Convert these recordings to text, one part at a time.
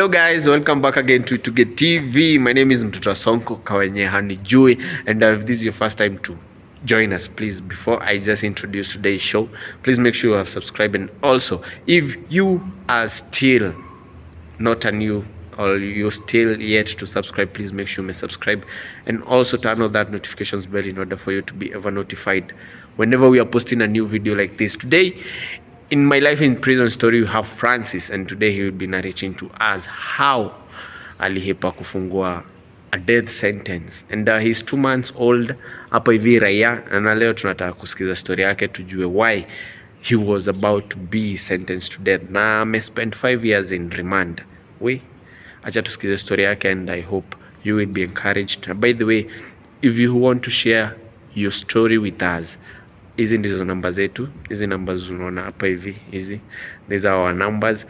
Hello guys, welcome back again to Itugi TV. My name is Mtoto Sonko Kawenye Hanijui, and if this is your first time to join us, please, before I just introduce today's show, please make sure you have subscribed. And also, if you are still not a new or you're still yet to subscribe, please make sure you may subscribe and also turn on that notifications bell in order for you to be ever notified whenever we are posting a new video like this. Today in My Life in Prison story, we have Francis, and today he will be narrating to us how alihepa kufungua a death sentence, and he's 2 months old hapa hivi raia, na leo tunataka kusikiza story yake tujue why he was about to be sentenced to death, na ame spent 5 years in remand. Acha tusikize story yake, and I hope you will be encouraged. By the way, if you want to share your story with us, hizi ndizo namba zetu, hizi numbers unaona hapa hivi, hizi these are our numbers.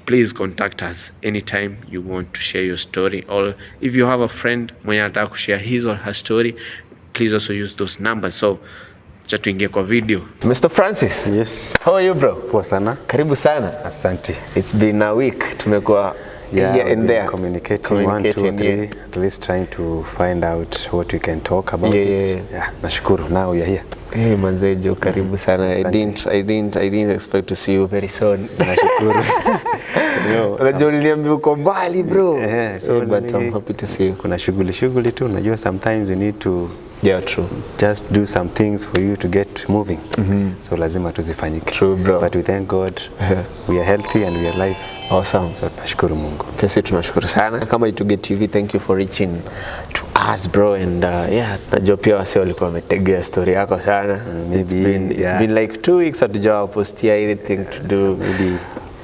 Please contact us anytime you want to share your story, or if you have a friend mwenye anataka kushare his or her story, please also use those numbers. So cha tuingie kwa video. Mr. Francis. Yes. How are you, bro? Poa sana. Karibu sana. Asante. It's been a week. Tumekuwa here and there communicating 1, 2, 3, at least trying to find out what we can talk about it. Yeah, nashukuru. Now you're here. Hey manzejo, karibu sana. I didn't expect to see you very soon. Nashukuru. Unajua niliambia uko mbali bro. So but I'm happy to see you. Kuna shughuli tu, unajua sometimes you need to true. Just do some things for you to get moving. So lazima tuzifanyike. True, bro. But we thank God we are healthy and we are alive. Awesome. So tunashukuru Mungu. Pesi tunashukuru sana. Kama Itugi TV, thank you for reaching to us, bro. And najua pia wase walikuwa wametegea story yako sana. Maybe it's been like 2 weeks hatujawa postia anything to do maybe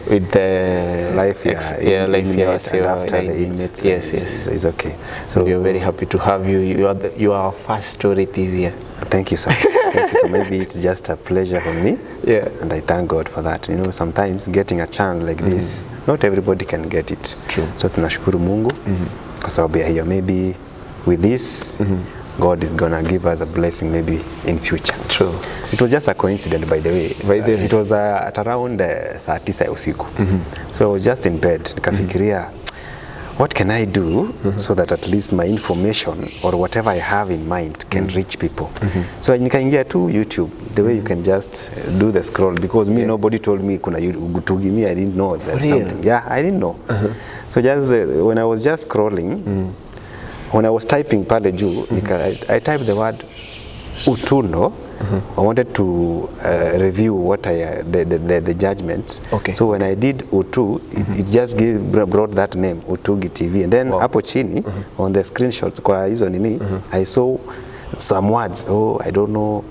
with the life after the inmates. Yes. So it's okay. So we are very happy to have you. You are our first story this year. Thank you so much. Thank you. So maybe it's just a pleasure for me. And I thank God for that. You know, sometimes getting a chance like this, not everybody can get it. True. So tunashukuru Mungu kwa sababu ya hiyo. Maybe with this God is gonna give us a blessing maybe in future. True. It was just a coincidence, by the way. It was at around saa 9 usiku. So I was just in bed. Nikafikiria, what can I do so that at least my information or whatever I have in mind can reach people? So nikaingia to YouTube, the way you can just do the scroll, because me nobody told me kuna Itugi. Me, I didn't know there's something. I didn't know. So just when I was just scrolling, when I was typing pale juu, I typed the word Utundo. I wanted to review what the judgment. Okay. So when I did Utu, it just brought that name, Itugi TV. And then hapo chini on the screenshots kwa hizo nini, I saw some words. I don't know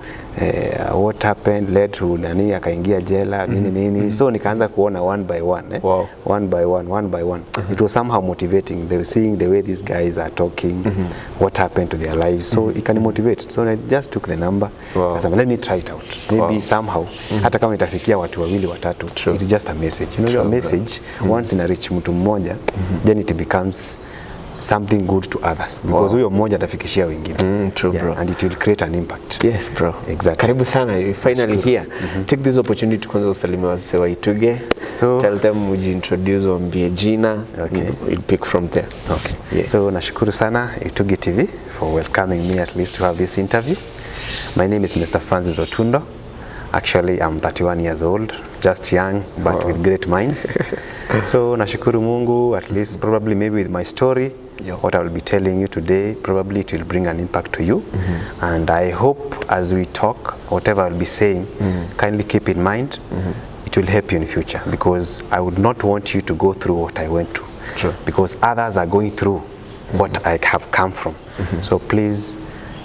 what happened, led to nani akaingia jela nini. So nikaanza kuona one by one. One by one. It was somehow motivating. They were seeing the way these guys are talking, what happened to their lives. So it can motivate. So I just took the number. I said, let me try it out. Maybe somehow, hata kama itafikia watu wawili watatu, it's just a message. You know, your message, once ina reach mtu mmoja, then it becomes something good to others, because huyo mmoja atafikishia wengine. True, bro. And it will create an impact. Yes, bro. Exactly. Karibu sana, you finally here. Take this opportunity kwanza usalimie wase wa Itugi. So tell them ujiintroduce, waambie jina. Okay. We'll pick from there. Okay. Yeah. So nashukuru sana Itugi TV for welcoming me at least to have this interview. My name is Mr. Francis Otundo. Actually, I'm 31 years old, just young, but with great minds. So nashukuru Mungu, at least probably maybe with my story, what I will be telling you today, probably it will bring an impact to you. And I hope as we talk, whatever I'll be saying, kindly keep in mind, it will help you in future, because I would not want you to go through what I went through. True. Because others are going through what I have come from. So please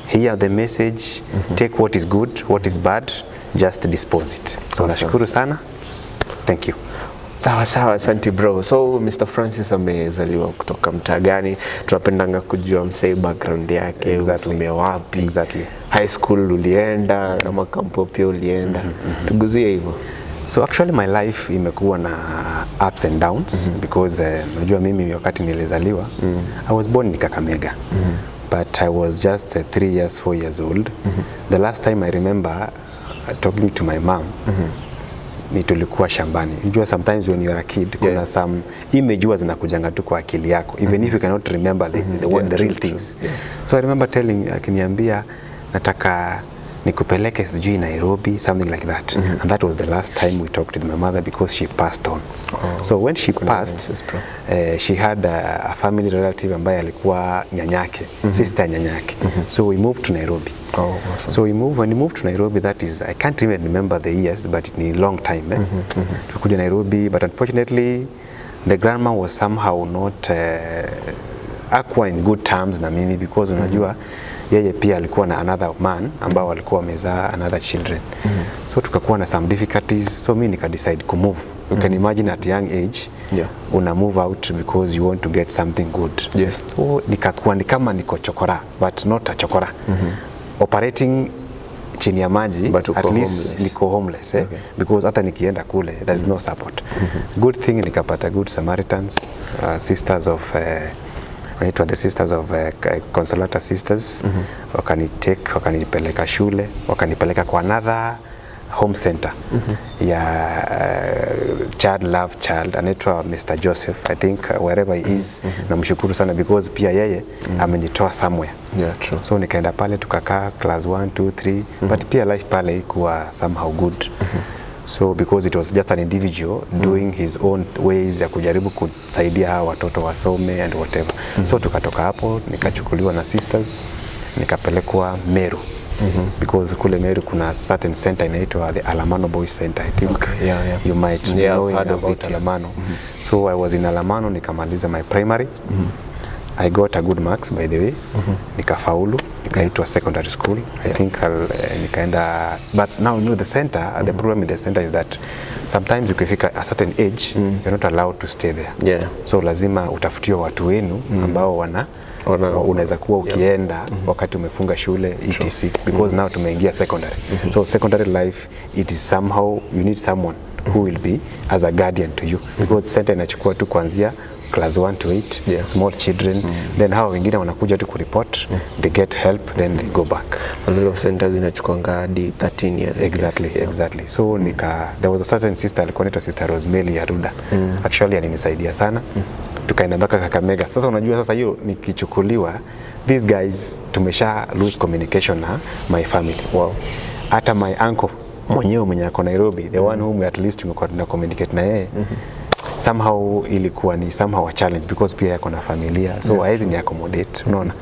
hear the message, take what is good, what is bad, just dispose it. So nashukuru sana. Thank you. Sawa, asante bro. So Mr. Francis amezaliwa kutoka mtaa gani? Tunapendanga kujua msee background yake, umesomea wapi? High school ulienda, ama kampo pia ulienda? Tuguzie hivyo. So actually my life imekuwa na ups and downs, because unajua mimi wakati nilizaliwa, I was born in Kakamega. But I was just 3 years, 4 years old. The last time I remember talking to my mom, ni tulikuwa shambani. Unajua sometimes when you are a kid kuna some image huwa zinakujanga tu kwa akili yako even if you cannot remember the real things. So I remember telling akiniambia nataka nikupeleke sijui Nairobi, something like that. And that was the last time we talked with my mother because she passed on. So when she passed, she had a family relative ambaye alikuwa nyanyake, sister nyanyake. So we moved to Nairobi. Awesome. So when we moved to Nairobi, that is, I can't even remember the years, but it's a long time. Tukuja Nairobi, but unfortunately, the grandma was somehow not akuwa in good terms na mimi because unajua yeye pia alikuwa na another man ambao walikuwa wamezaa another children. So tukakuwa na some difficulties, so mimi nika decide to move. You can imagine at young age, una move out because you want to get something good. Yes. So nikakuwa ni kama niko chokora, but not a chokora. Operating chini ya maji, but at least niko homeless, because hata nikienda kule there's no support. Good thing nikapata good Samaritans, sisters of the sisters of Consolata sisters, wakanipeleka shule, wakanipeleka kwa another home center ya child love child, anaitwa Mr. Joseph, I think wherever he is, namshukuru sana because pia yeye amenitoa somewhere. True. So nikaenda pale tukakaa class 1 2 3, but pia life pale ikuwa somehow good. So because it was just an individual doing his own ways ya kujaribu kusaidia hawa watoto wasome and whatever. So tukatoka hapo nikachukuliwa na sisters nikapelekwa Meru. Because kule Meru kuna certain center inaitwa the Alamano Boys Center, I think. You might know about Alamano. So I was in Alamano, nikamaliza my primary. I got a good marks by the way. Nikafaulu, nikaitwa secondary school. I think nikaenda, but now the center, the problem with the center is that sometimes ukifika a certain age, you're not allowed to stay there. So lazima utafutiwe watu wenu ambao unaweza kuwa ukienda wakati umefunga shule etc. Because now tumeingia secondary. So secondary life, it is somehow you need someone who will be as a guardian to you, because center inachukua tu kuanzia class 1 to 8, small children, then hao wengine wanakuja tu kureport, they get help, then they go back. A lot of centers inachukuanga hadi 13 years. Exactly. So there was a certain sister alikuwa anaitwa Sister Rosemary Aruda. Actually alinisaidia sana. Tukaenda mpaka Kakamega. Sasa unajua sasa hiyo nikichukuliwa, these guys tumesha lose communication na my family. Hata my uncle mwenye ako Nairobi, the one whom at least tumekuwa tuna communicate na yeye, somehow ilikuwa ni somehow a challenge because pia yako na familia, so haizi ni accommodate, unaona.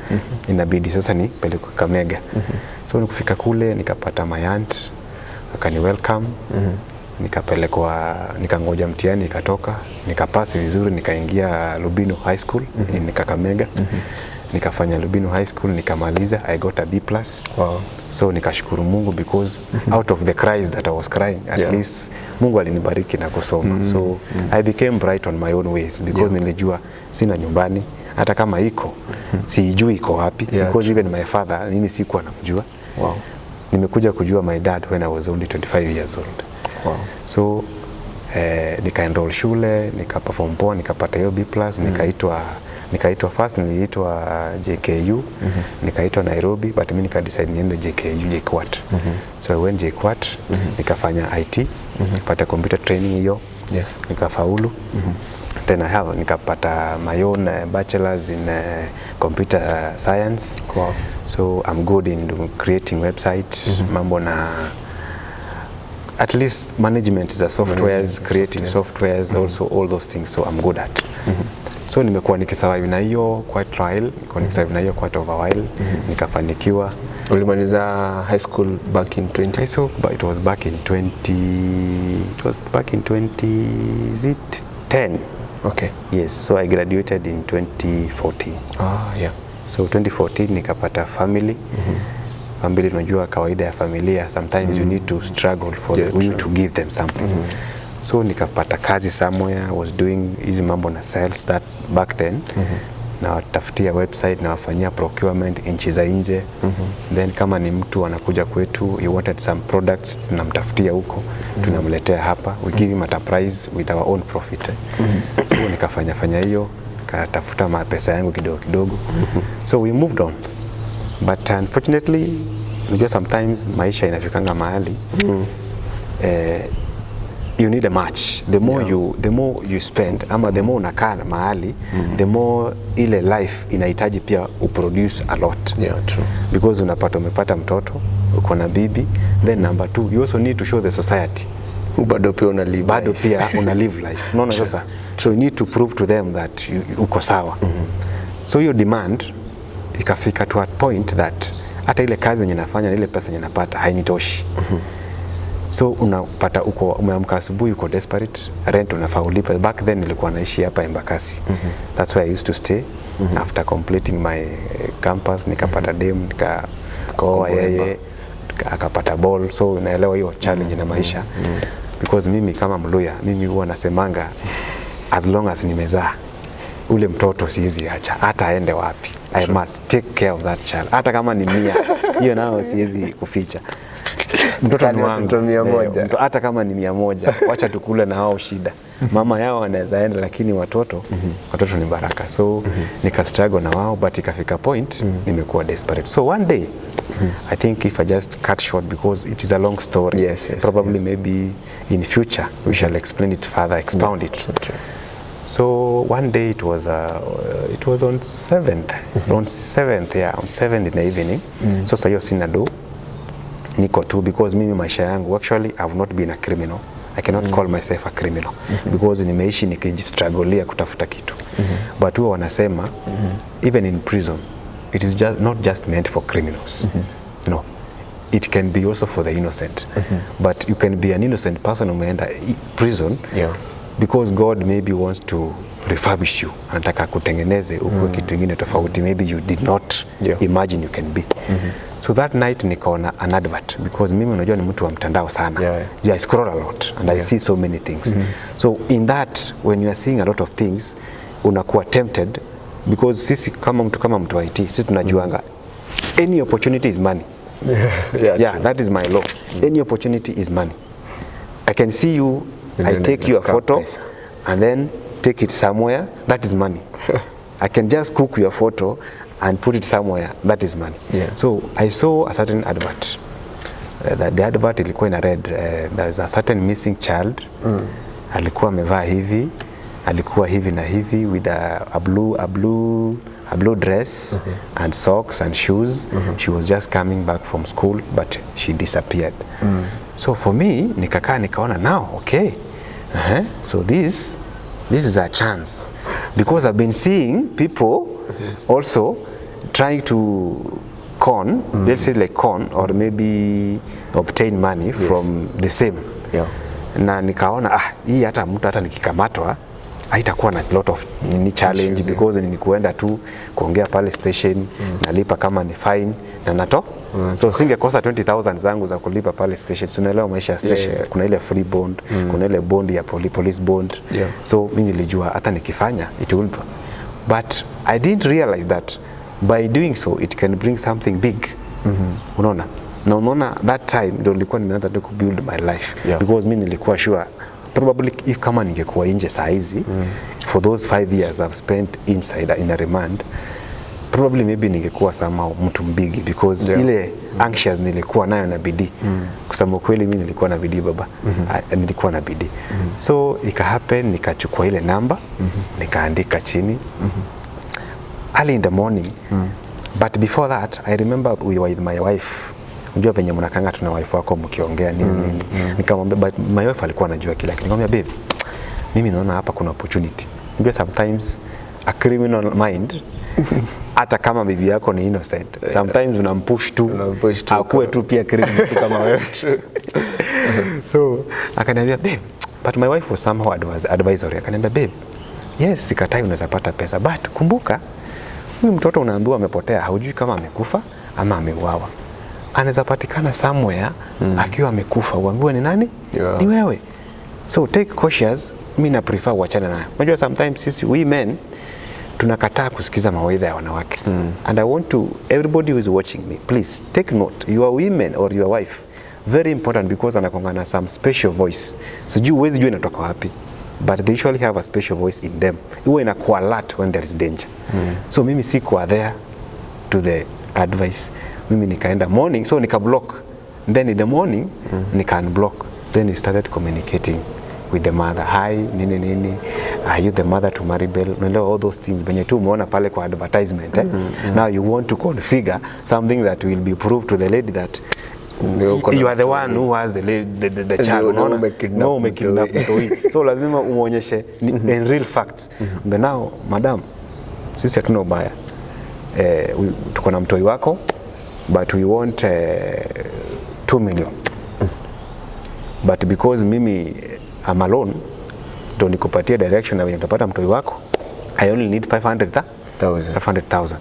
Inabidi sasa ni pelekwe Kakamega. So nikufika kule nikapata my aunt akani welcome. Nikapelekwa, nikangoja mtihani ikatoka, nikapasi vizuri, nikaingia Lubino High School in Kakamega. Nikafanya Lubino High School nikamaliza, I got a B+. So nikashukuru Mungu because out of the cries that I was crying, at least Mungu alinibariki na kusoma. So I became bright on my own ways because nilijua sina nyumbani, hata kama iko sijui iko wapi, because even my father mimi sikuwa namjua. Nimekuja kujua my dad when I was only 25 years old. So nikaenroll shule, nikaperform poa, nikapata hiyo B+, nikaitwa first niliitwa JKU, nikaitwa Nairobi, but mimi nikadecide niende JKU JKUAT. So I went JKUAT, nikafanya IT, nikapata computer training hiyo, nikafaulu. Then nikapata my own bachelor's in computer science. So I'm good in creating website, mambo na at least management is a softwares, creating softwares, also all those things, so I'm good at. So nimekuwa nikisurvive na hiyo quite trial, nilikuwa nikisurvive na hiyo quite over while, nikafanikiwa. Ulimaliza high school back in 20? High school, but it was back in 2010. Okay. Yes, so I graduated in 2014. So 2014 nikapata family. Family, unajua kawaida ya familia, sometimes you need to struggle for you to give them something. So nikapata kazi somewhere, I was doing hizi mambo na sales that back then. Na watafutia website na wafanyia procurement nchi za nje. Then kama ni mtu anakuja kwetu, he wanted some products, tunamtafutia huko, tunamletea hapa, we give him at a price with our own profit. So nikafanya hiyo, katafuta pesa yangu kidogo. So we moved on. But unfortunately, unajua sometimes maisha inafikanga mahali you need a match. The more you spend ama the more unakaa mahali, the more ile life inahitaji pia uproduce a lot. Yeah, true. Because umepata mtoto, uko na bibi, then number 2, you also need to show the society. Bado pia una live life. Unaona sasa? So you need to prove to them that uko sawa. So your demand ikafika to a point that hata ile kazi yenye nafanya na ile pesa yenye napata hainitoshi. So unapata umeamka asubuhi uko desperate, rent unafaa ulipe. Back then nilikuwa naishi hapa Embakasi. That's where I used to stay. After completing my campus nikapata dem, nikaoa yeye, akapata ball. So unaelewa hiyo challenge na maisha. Because mimi kama Mluya, mimi huwa nasemanga as long as nimezaa ule mtoto siwezi acha hata aende wapi. I must take care of that child. Hata kama ni 100, hiyo nao siwezi kuficha. Mtoto ni wangu. Hata kama ni 100, wacha tukule na hao shida. Mama yao anaweza enda, lakini watoto ni baraka. So nika struggle na wao, but ikafika point nimekuwa desperate. So one day I think if I just cut short because it is a long story. Yes, probably maybe in future we shall explain it further, expound it. So one day it was on 7th, on 7th in the evening. So sayo sina do niko tu, because mimi maisha yangu actually I've not been a criminal. I cannot call myself a criminal because nimeishi nikijistruggleia kutafuta kitu. But huwa wanasema even in prison it is not just meant for criminals. No, it can be also for the innocent. But you can be an innocent person umeenda prison because God maybe wants to refurbish you, anataka kutengeneze ukuwe kitu kingine tofauti, maybe you did not imagine you can be. So that night nikaona an advert, because mimi unajua ni mtu wa mtandao sana. I scroll a lot and I see so many things. So in that, when you are seeing a lot of things, unakuwa tempted, because sisi kama mtu wa IT, sisi tunajuanga any opportunity is money. That is my law. Any opportunity is money. I can see you, I take your photo and then take it somewhere, that is money. I can just cook your photo and put it somewhere, that is money. So I saw a certain advert. The advert ilikuwa ina read, there's a certain missing child. Alikuwa amevaa hivi, alikuwa hivi na hivi with a blue dress and socks and shoes. She was just coming back from school, but she disappeared. So for me, nikaona now, okay. So this is a chance, because I've been seeing people also trying to con, let's say like con or maybe obtain money from the same. Na nikaona hii hata mtu hata nikikamatwa haitakuwa na lot of challenge, because nilikuenda tu kuongea pale station, nalipa kama ni fine na nato. So singekosa 20,000 zangu za kulipa pale station. Tunaelewa maisha ya station. Kuna ile free bond, kuna ile bond ya police bond. So mimi nilijua hata nikifanya it will do. But I didn't realize that by doing so it can bring something big. Unaona? Na unaona that time ndio nilikuwa nimeanza tu build my life. Because mimi nilikuwa sure probably if kama ningekuwa nje saa hizi for those 5 years I've spent inside in a remand, probably maybe ningekuwa somehow mtu mbigi, because ile anxious nilikuwa nayo na bidii. Kusema kweli mimi nilikuwa na bidii baba. Nilikuwa na bidii. So ika happen, nikachukua ile namba, nikaandika chini early in the morning. But before that I remember with my wife, unajua venye mnakanga tuna wife wako mkiongea nini. Nikamwambia, but my wife alikuwa anajua kila kitu. Nikamwambia, babe, mimi naona hapa kuna opportunity. Unajua sometimes a criminal mind hata kama bibi yako ni innocent, sometimes unampush tu akuwe tu pia criminal kama wewe. So akaniambia, babe, but my wife was somehow advisory. Akaniambia, babe, yes, sikatai unaweza pata pesa, but kumbuka huyu mtoto unaambiwa amepotea, haujui kama amekufa ama ameuawa. Anaweza patikana somewhere akiwa amekufa, uambiwe ni nani? Ni wewe. So take cautious. Mimi na prefer uachane nayo. Unajua sometimes sisi women tunakataa kusikiza mawaidha ya wanawake. And I want to, everybody who is watching me, please take note. Your women or your wife, very important, because anakongana some special voice. Sijui huwezi jua inatoka wapi, but they usually have a special voice in them. Iwe inakuwa alert when there is danger. So mimi sikuwa there to the advice. Mimi nikaenda morning, so nika block. Then in the morning nika unblock. Then we started communicating with the mother. Hi, nini, are you the mother to Maribel? Unaelewa all those things venye tu umeona pale kwa advertisement. Now you want to configure something that will be proved to the lady that you are the one who has the child. No, umekidnap mtoi. So lazima umuonyeshe in real facts. But now, madam, sisi hatuna ubaya. Tuko na mtoi wako, but we want 2 million. But because mimi I'm alone, ndo nikupatia direction na wenye utapata mtoi wako, I only need 500,000.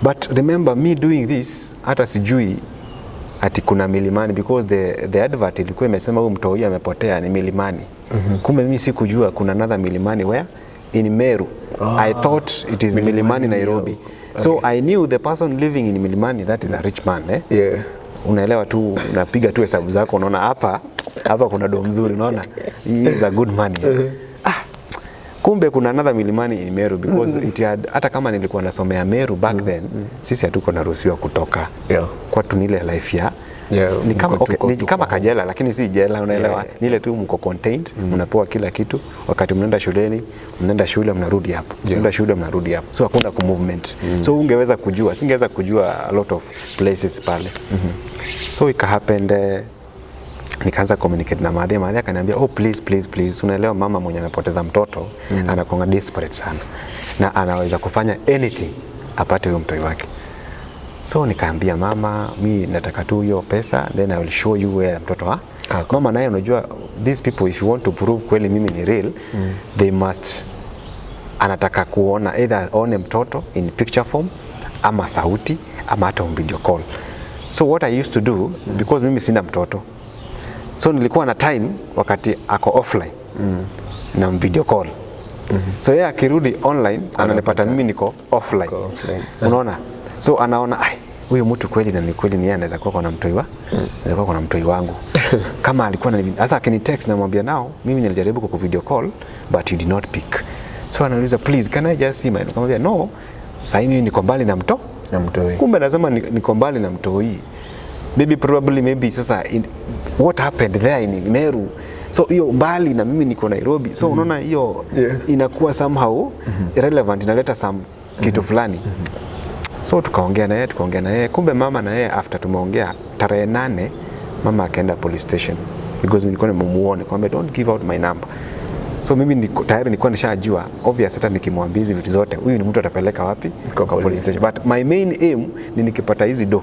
But remember me doing this, hata sijui ati kuna Milimani, because the advert ilikuwa imesema huyu mtoi amepotea ni Milimani. Kumbe mimi sikujua kuna another Milimani where in Meru. I thought it is Milimani Nairobi. Okay. So I knew the person living in Milimani, that is a rich man. Yeah. Unaelewa tu, unapiga tu hesabu zako, unaona hapa kuna do mzuri, unaona he is a good man. Kumbe kuna another Milimani in Meru, because it had, hata kama nilikuwa nasomea Meru back then, sisi hatuko naruhusiwa kutoka. Kwa tunile life ya ni kama ni kama kajela, lakini si jela, unaelewa. Ni ile tu mko contained, mnapewa kila kitu. Wakati mnaenda shuleni, mnaenda shule, mnarudi hapo. Mnaenda shule, mnarudi hapo. So hakuna ku movement. So ungeweza kujua, singeweza kujua a lot of places pale. So it happened, nikaanza communicate na madhe akaniambia, oh please, unaelewa mama mwenye amepoteza mtoto anakuwa desperate sana na anaweza kufanya anything apate huyo mtoi wake. So nikaambia mama, mimi nataka tu hiyo pesa, then I will show you where mtoto wa. Mama naye unajua, these people if you want to prove kweli mimi ni real, they must, anataka kuona either aone mtoto in picture form ama sauti ama hata video call. So what I used to do, because mimi sina mtoto, so nilikuwa na time wakati ako offline na video call. So yeye akirudi online ananipata mimi niko offline. Unaona? So anaona huyu mtu kweli na ni kweli ni yeye anaweza kuwa na mtoi anaweza kuwa na mtoi wangu. Kama alikuwa na sasa akinitext na mwambia nao mimi nilijaribu ku video call but you did not pick. So anauliza, please can I just see my, nikamwambia no, sasa mimi niko mbali na mtoi. Kumbe lazima niko mbali na mtoi. Maybe sasa what happened there in Meru, so hiyo mbali na mimi niko Nairobi. So unaona hiyo inakuwa somehow irrelevant, inaleta some kitu fulani. So tukaongea na yeye, kumbe mama na yeye after tumeongea tarehe 8 mama akaenda police station, because nilikuwa nimemuona kwamba don't give out my number. So mimi tayari nilikuwa nishajua obvious, hata nikimwambia hizi vitu zote huyu ni mtu atapeleka wapi kwa police station. But my main aim ni nikipata hizi do,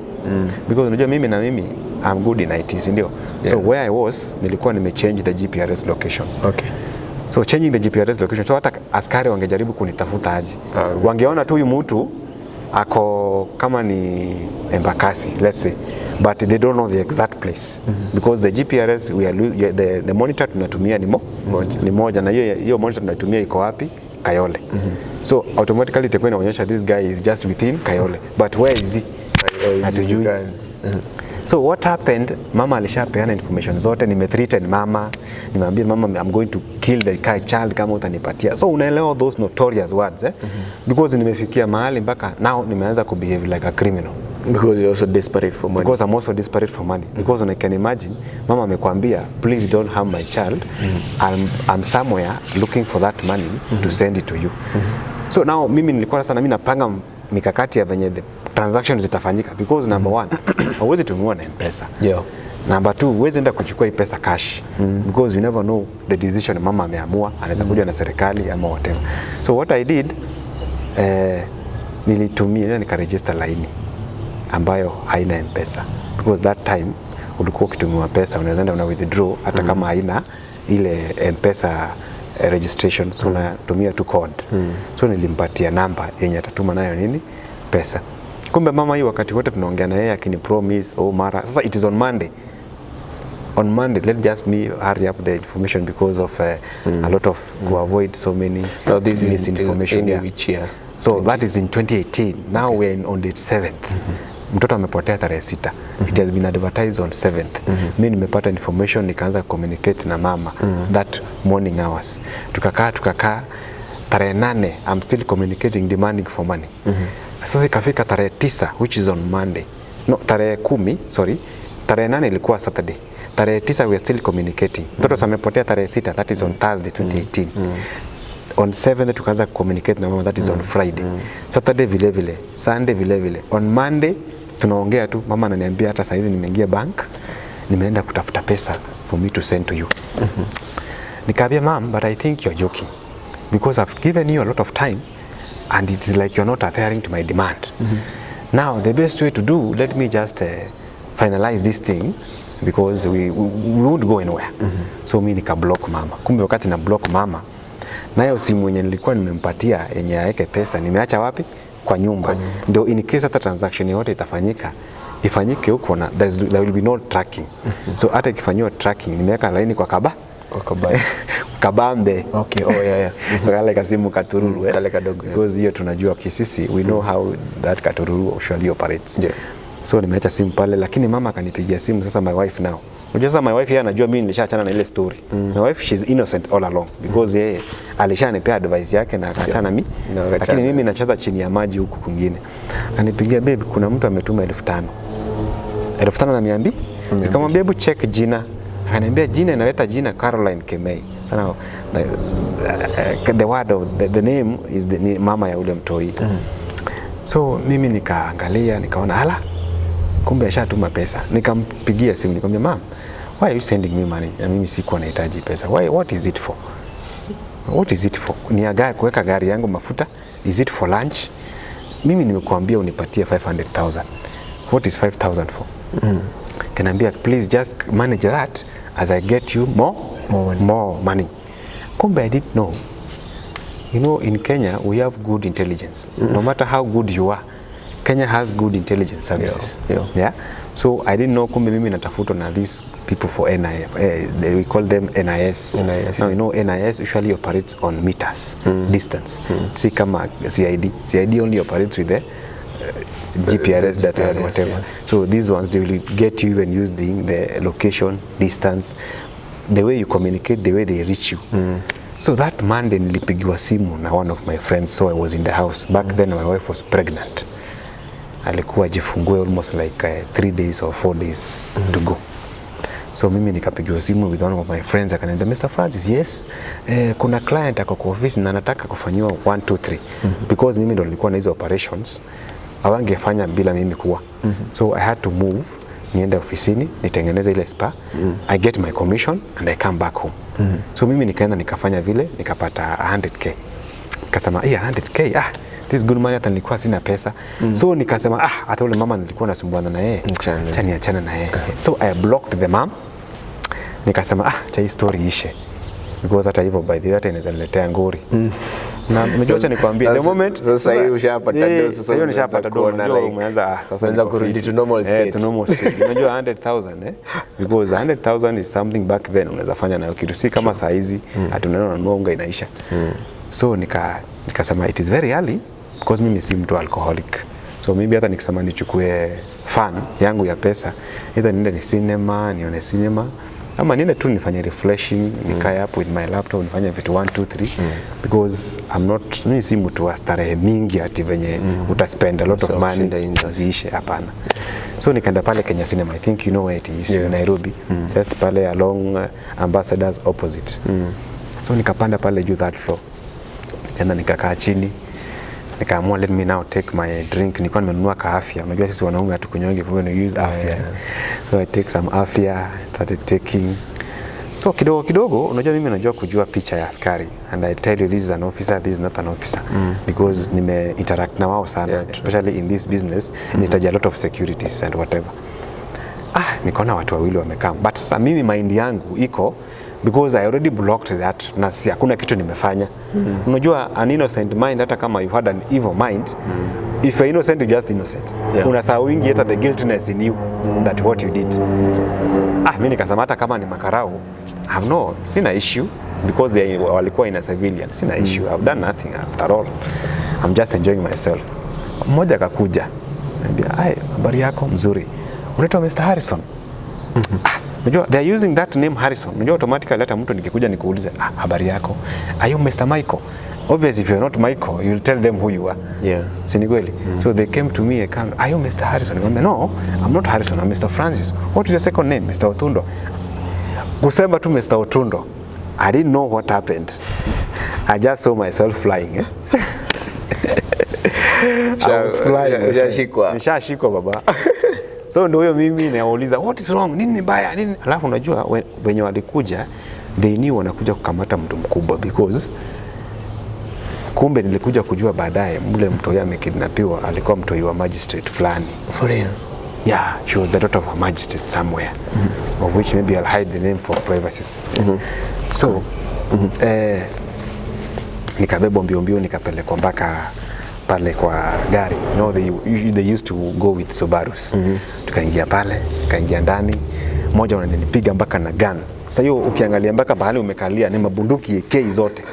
because unajua mimi I'm good in IT, ndio. So where I was nilikuwa nimechange the GPRS location. Okay. So changing the GPRS location, so hata askari wangejaribu kunitafuta aje, wangeona tu huyu mtu ako kama ni Embakasi, let's say, but they don't know the exact place, because the GPRS the monitor tunatumia ni moja na hiyo monitor tunatumia iko wapi? Kayole. So automatically itakuwa inaonyesha this guy is just within Kayole, but where is he? Hatujui. So what happened, mama alishapeana information zote, nimetreated mama, nimeambia mama I'm going to kill the child kama utanipatia. So unaelewa those notorious words, because nimefikia mahali mpaka now nimeanza ku behave like a criminal. Because you're also desperate for money. Because I'm also desperate for money. Because I can imagine, mama amekwambia, please don't harm my child. I'm somewhere looking for that money to send it to you. So now mimi nilikuwa sana mimi napanga mikakati ya venye the transactions zitafanyika, because number 1, hauwezi tumiwa na M-Pesa. Number 2, huwezi enda kuchukua hii pesa cash, because you never know the decision mama ameamua, anaweza kuja na serikali ama whatever. So what I did, nilitumia nikaregister line ambayo haina M-Pesa, because that time ulikuwa ukitumiwa pesa unaweza enda una withdraw hata kama haina ile M-Pesa registration, so unatumia tu code. So nilimpatia namba yenye atatuma nayo nini pesa. Kumbe mama hii wakati wote tunaongea na yeye akini promise mara sasa it is on Monday let just me hurry up the information because of a lot of to avoid so many misinformation. Which year? So that is in 2018. Now we are on date 7th. Mtoto amepotea tarehe 6. It has been advertised on 7th. Mimi nimepata information nikaanza communicate na mama that morning hours. Tukakaa tarehe 8 I'm still communicating, demanding for money. Sasa ikafika tarehe 9 which is on Monday. No, tarehe 10, sorry. Tarehe 8 ilikuwa Saturday. tarehe 9 we are still communicating. Mtoto amepotea tarehe 6, that is on Thursday 2018. On 7th tukaanza communicate na mama, that is on Friday. Saturday vile vile, Sunday vile vile. On Monday tunaongea tu, mama ananiambia hata saizi nimeingia bank, nimeenda kutafuta pesa for me to send to you. Nikaambia mom, but I think you're joking because I've given you a lot of time and it is like you're not adhering to my demand. Now the best way to do, let me just finalize this thing because we won't go anywhere. So mimi nika block mama. Kumbe wakati na block mama, nayo simu yenye nilikuwa nimempatia yenye aweke pesa nimeacha wapi? Kwa nyumba. Ndio in case hata transaction yote itafanyika, ifanyike huko na there will be no tracking. So hata ikifanywa tracking nimeweka laini kwa kabambe. Okay, oh yeah. Kale kasimu katururu kale kadogo. Because hiyo tunajua kisisi, we know how that katururu usually operates. Yeah. So nimeacha simu pale, lakini mama akanipigia simu sasa, my wife now. Unajua sasa my wife yeye anajua mimi nilishaachana na ile story. My wife she's innocent all along because yeye alishanipea advice yake na akaachana mimi. Lakini mimi nacheza chini ya maji huku kwingine. Anipigia, babe, kuna mtu ametuma 5,000. 5,200. Nikamwambia hebu check jina. Akaniambia jina inaleta jina Caroline Kemei. Sana the word of the name is the mama ya ule mtoi. So mimi nikaangalia nikaona hala, kumbe ashatuma pesa. Nikampigia simu nikamwambia, mom, why are you sending me money? Na mimi sikuwa nahitaji pesa. Why, what is it for? What is it for? Ni gari kuweka gari yangu mafuta? Is it for lunch? Mimi nimekuambia unipatie 500,000. What is 5,000 for? Kanaambia, please just manage that as I get you more money. Kumbe I didn't know. You know, in Kenya we have good intelligence. No matter how good you are, Kenya has good intelligence services. Yeah. So I didn't know kumbe mimi natafutwa na these people for NIF. We call them NIS. Now you know NIS usually operates on meters, distance. See kama CID. CID only operates with the GPRS data and whatever. Yeah. So these ones, they will get you even using the location, distance, the way you communicate, the way they reach you. So that Monday nilipigiwa simu na one of my friends, so I was in the house. Back then my wife was pregnant. Alikuwa jifungue almost like 3 days or 4 days to go. So mimi nikapigiwa simu with one of my friends, akaniambia, Mr. Francis, yes, kuna client ako kwa office na anataka kufanyiwa 1 2 3. Because mimi ndo nilikuwa na hizo operations, hawangefanya bila mimi kuwa. So I had to move, niende ofisini, nitengeneze ile spa, I get my commission and I come back home. So mimi nikaenda nikafanya vile, nikapata 100k. Nikasema, 100k, this good money, hata nilikuwa sina pesa. So nikasema, hata ule mama nilikuwa nasumbuana na yeye, achana na yeye. So I blocked the mom. Nikasema, cha hii story ishe. Because hata hivyo by the way hata inaweza niletea ngori. Na unajua acha nikwambie the moment sasa hiyo ushapata dosi, sasa hiyo nishapata dosi, unajua umeanza sasa kurudi to normal state. To normal state. Unajua 100,000 because 100,000 is something back then unaweza fanya nayo kitu, si kama saa hizi hatunaona na unga inaisha. So nikasema it is very early because mimi si mtu alcoholic. So maybe hata nikisema nichukue fun yangu ya pesa, either niende ni cinema, nione cinema, ama niende tu nifanye refreshing, nikae hapo with my laptop nifanye vitu 1 2 3 because mimi si mtu wa starehe mingi ati venye utaspend a lot of money ziishe, hapana. So nikaenda pale Kenya Cinema, I think you know where it is, Nairobi, just pale along Ambassadors opposite. So nikapanda pale juu that floor, nikaenda nikakaa chini, nikaamua let me now take my drink. Nilikuwa nimenunua kaafia, unajua sisi wanaume hatukunywangi kwa hivyo use afia. So I take some afia, started taking. So kidogo unajua mimi najua kujua picha ya askari, and I tell you this is an officer, this is not an officer, because nime interact na wao sana, especially in this business, nitaja a lot of securities and whatever. Nikaona watu wawili wamekaa, but sasa mimi mind yangu iko because I already blocked that, na si hakuna kitu nimefanya. Unajua an innocent mind, hata kama you had an evil mind, if you're innocent you're just innocent. Unasahau wingi hata the guiltiness in you that what you did. Mimi nikasema hata kama ni makarao, sina issue because they walikuwa in a civilian, sina issue, I've done nothing after all, I'm just enjoying myself. Mmoja akakuja anambia, habari yako mzuri, unaitwa Mr. Harrison? Unajua they are using that name Harrison. Unajua automatically hata mtu nikikuja nikuulize, habari yako, are you Mr. Michael? Obviously if you're not Michael, you'll tell them who you are. Si ni kweli? So they came to me, are you Mr. Harrison? I said, no, I'm not Harrison, I'm Mr. Francis. What is your second name? Mr. Otundo. kusema tu Mr. Otundo, I didn't know what happened. I just saw myself flying. I was flying. Nishashikwa baba. So ndio huyo mimi nauliza what is wrong? Nini mbaya? Nini? Alafu unajua wenye walikuja they knew wanakuja kukamata mtu mkubwa because kumbe nilikuja kujua baadaye mule mtoi amekidnapiwa alikuwa mtoi wa magistrate fulani. For real? Yeah, she was the daughter of a magistrate somewhere. Of which maybe I'll hide the name for privacy. So nikabebwa mbio nikapelekwa mpaka pale kwa gari. You know, they used to go with Subarus. Tukaingia pale, kaingia ndani. Mmoja wananipiga mpaka na gun. Sasa hiyo ukiangalia mpaka bahali umekalia ni mabunduki AK zote.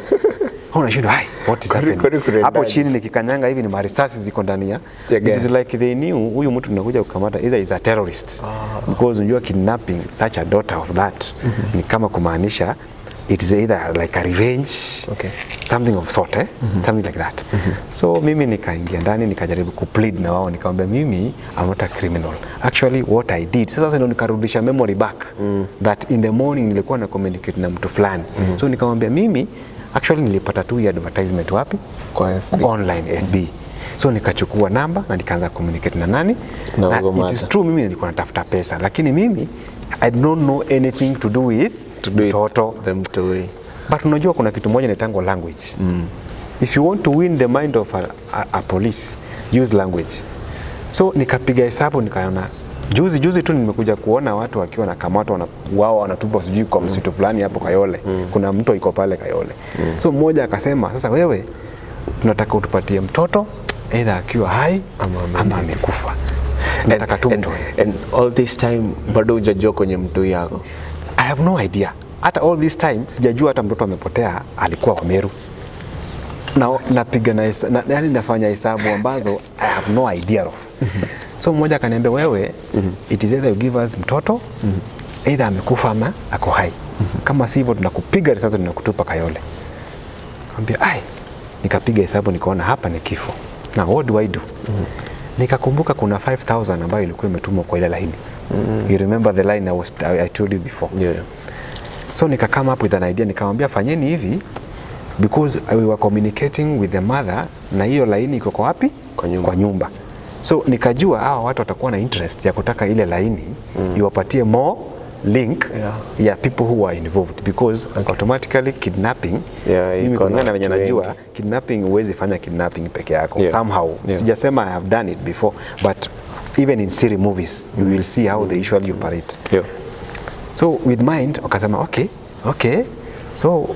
Unashindwa, hai, what is happening? Hapo chini nikikanyanga hivi ni marisasi ziko ndani ya. It is like they knew huyu mtu tunakuja kukamata either is a terrorist. Because unajua kidnapping such a daughter of that ni kama kumaanisha it is either like a revenge, something of sort, something like that. So mimi nikaingia ndani nikajaribu kuplead na wao, nikamwambia mimi I'm not a criminal. Actually what I did, sasa ndio nikarudisha memory back that in the morning nilikuwa na communicate na mtu fulani. So nikamwambia mimi actually nilipata tu advertisement wapi? Kwa FB. Online FB. So nikachukua namba na nikaanza communicate na nani? Na it is true mimi nilikuwa natafuta pesa, lakini mimi I don't know anything to do with mtoto. But unajua kuna kitu moja inaitangwa language. If you want to win the mind of a police, use language. So nikapiga hesabu nikaona juzi tu nimekuja kuona watu wakiwa na kamato wao wanatupa sijui kwa msitu fulani hapo Kayole. Kuna mto iko pale Kayole. So mmoja akasema sasa wewe tunataka utupatie mtoto either akiwa hai ama amekufa. Nataka tu mtoto. And all this time bado hujajua kwenye mtu yako. I have no idea. Hata all this time sijajua hata mtoto amepotea alikuwa wa Meru. Na napiga yani nafanya hesabu ambazo I have no idea of. So mmoja akaniambia wewe it is either you give us mtoto either amekufa ama ako hai. Kama si hivyo tunakupiga risasi tunakutupa Kayole. Nikamwambia ai, nikapiga hesabu nikaona hapa ni kifo. Now what do I do? Nikakumbuka kuna 5,000 ambayo ilikuwa imetumwa kwa ile line. You remember the line I told you before? Yeah. So nika come up with an idea, nikamwambia fanyeni hivi because we were communicating with the mother na hiyo laini iko kwa wapi? Kwa nyumba. So nikajua hawa watu watakuwa na interest ya kutaka ile laini iwapatie more link ya people who are involved because automatically kidnapping mimi kulingana na wenye najua kidnapping huwezi fanya kidnapping peke yako somehow. Sijasema I have done it before but even in series movies you will see how they usually operate. So with mind wakasema okay so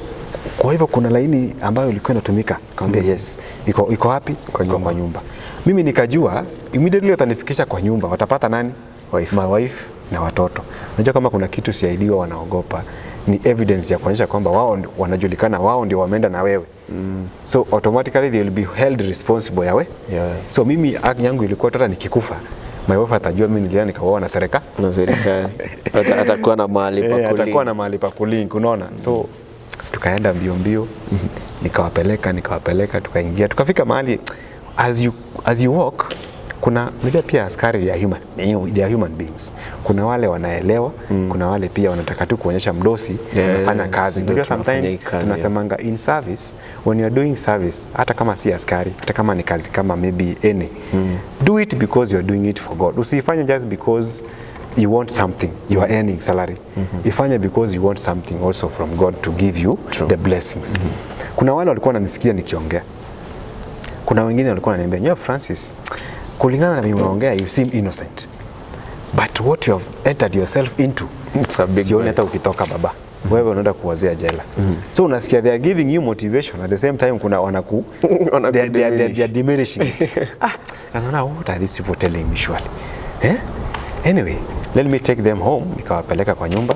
kwa hivyo kuna laini ambayo ilikuwa inatumika. Kaambia yes iko wapi? Kwa nyumba. Mimi nikajua immediately watanifikisha kwa nyumba watapata nani? My wife na watoto. Unajua kama kuna kitu siaidiwa wanaogopa ni evidence ya kuonyesha kwamba wao wanajulikana, wao ndio wameenda na wewe. So automatically they will be held responsible yawe. So mimi act yangu ilikuwa hata nikikufa my wife atajua mimi nilienda nikaoa na serikali. Atakuwa na mahali pa kulink. Atakuwa na mahali pa kulink, unaona. So tukaenda mbio nikawapeleka tukaingia tukafika mahali as you walk kuna unajua pia askari they are human beings. Kuna wale wanaelewa, kuna wale pia wanataka tu kuonyesha mdosi anafanya kazi. Unajua sometimes tunasemanga in service when you are doing service hata kama si askari, hata kama ni kazi kama maybe any do it because you are doing it for God. Usifanye just because you want something, you are earning salary. Ifanye because you want something also from God to give you the blessings. Kuna wale walikuwa wananisikia nikiongea. Kuna wengine walikuwa wananiambia, Francis, kulingana na vile unaongea you seem innocent. But what you have entered yourself into, sioni hata ukitoka baba. Wewe unaenda kuwazia jela. So unasikia they are giving you motivation at the same time kuna wanaku they are diminishing. I don't know what are these people telling me surely. Anyway, let me take them home. Nikawapeleka kwa nyumba.